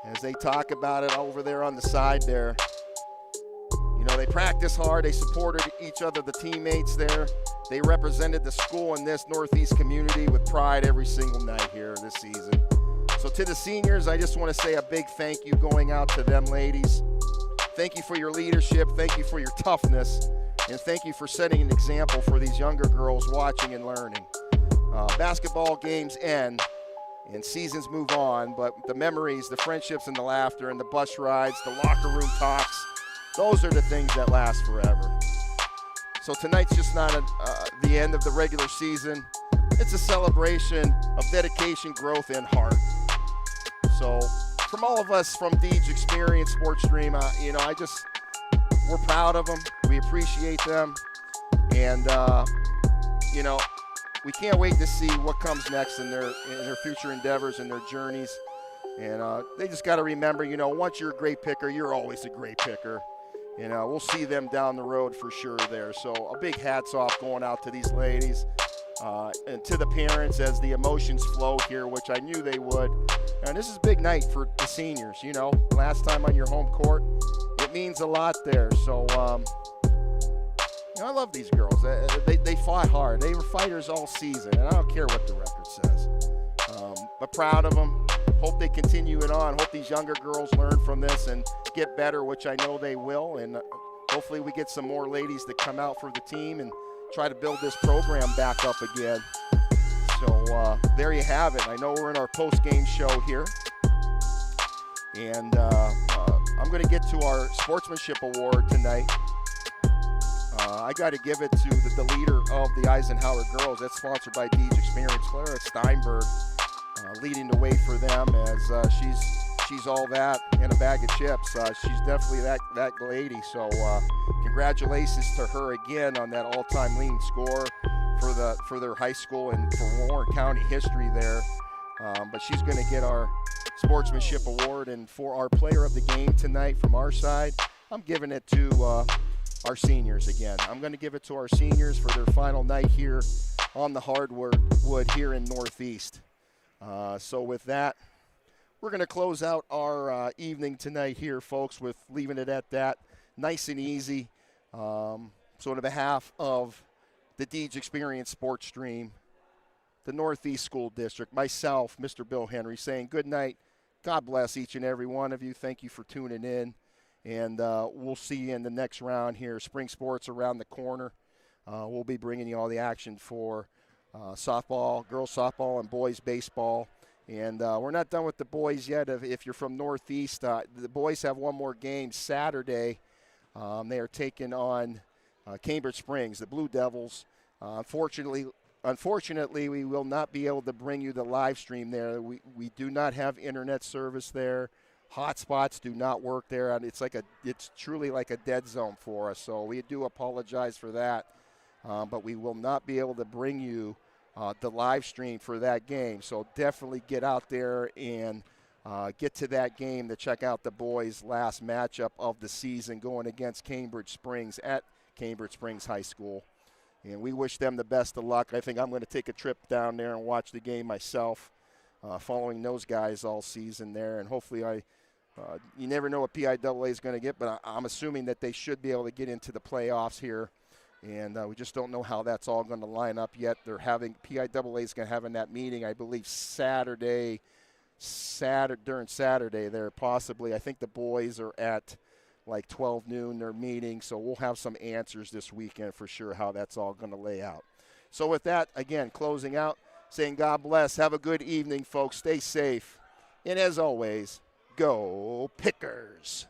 As they talk about it over there on the side there. You know, they practiced hard, they supported each other, the teammates there. They represented the school in this Northeast community with pride every single night here this season. So to the seniors, I just want to say a big thank you going out to them ladies. Thank you for your leadership, thank you for your toughness, and thank you for setting an example for these younger girls watching and learning. Basketball games end and seasons move on, but the memories, the friendships, and the laughter, and the bus rides, the locker room talks, those are the things that last forever. So tonight's just not the end of the regular season. It's a celebration of dedication, growth, and heart. So from all of us from Deej Experience Sports Stream, we're proud of them. We appreciate them. And, we can't wait to see what comes next in their future endeavors and their journeys. And they just got to remember, once you're a great picker, you're always a great picker. We'll see them down the road for sure there. So a big hats off going out to these ladies and to the parents as the emotions flow here, which I knew they would. And this is a big night for the seniors, last time on your home court. It means a lot there. So, I love these girls. They fought hard. They were fighters all season, and I don't care what the record says. But proud of them. Hope they continue it on. Hope these younger girls learn from this and get better, which I know they will. And hopefully we get some more ladies that come out for the team and try to build this program back up again. So there you have it. I know we're in our post-game show here. And I'm going to get to our Sportsmanship Award tonight. I got to give it to the leader of the Eisenhower girls. That's sponsored by Deej Experience, Clara Steinberg. leading the way for them as she's all that in a bag of chips. She's definitely that lady. So congratulations to her again on that all-time leading score for their high school and for Warren County history there. But she's going to get our sportsmanship award, and for our player of the game tonight from our side, I'm giving it to our seniors again. I'm going to give it to our seniors for their final night here on the hardwood here in Northeast. So with that, we're going to close out our evening tonight here, folks, with leaving it at that, nice and easy. So on behalf of the Deeds Experience Sports Stream, the Northeast School District, myself, Mr. Bill Henry, saying good night. God bless each and every one of you. Thank you for tuning in. And we'll see you in the next round here. Spring sports around the corner. We'll be bringing you all the action for softball, girls softball, and boys baseball. And we're not done with the boys yet. If you're from Northeast, the boys have one more game Saturday. They are taking on Cambridge Springs, the Blue Devils. Unfortunately, we will not be able to bring you the live stream there. We do not have internet service there. Hotspots do not work there, and it's truly like a dead zone for us. So we do apologize for that, but we will not be able to bring you the live stream for that game. So definitely get out there and get to that game to check out the boys' last matchup of the season going against Cambridge Springs at Cambridge Springs High School. And we wish them the best of luck. I think I'm going to take a trip down there and watch the game myself, following those guys all season there. And hopefully you never know what PIAA is going to get, but I'm assuming that they should be able to get into the playoffs here. And we just don't know how that's all going to line up yet. PIAA is going to have in that meeting, I believe, during Saturday there possibly. I think the boys are at like 12 noon, they're meeting. So we'll have some answers this weekend for sure how that's all going to lay out. So with that, again, closing out, saying God bless. Have a good evening, folks. Stay safe. And as always, go Pickers.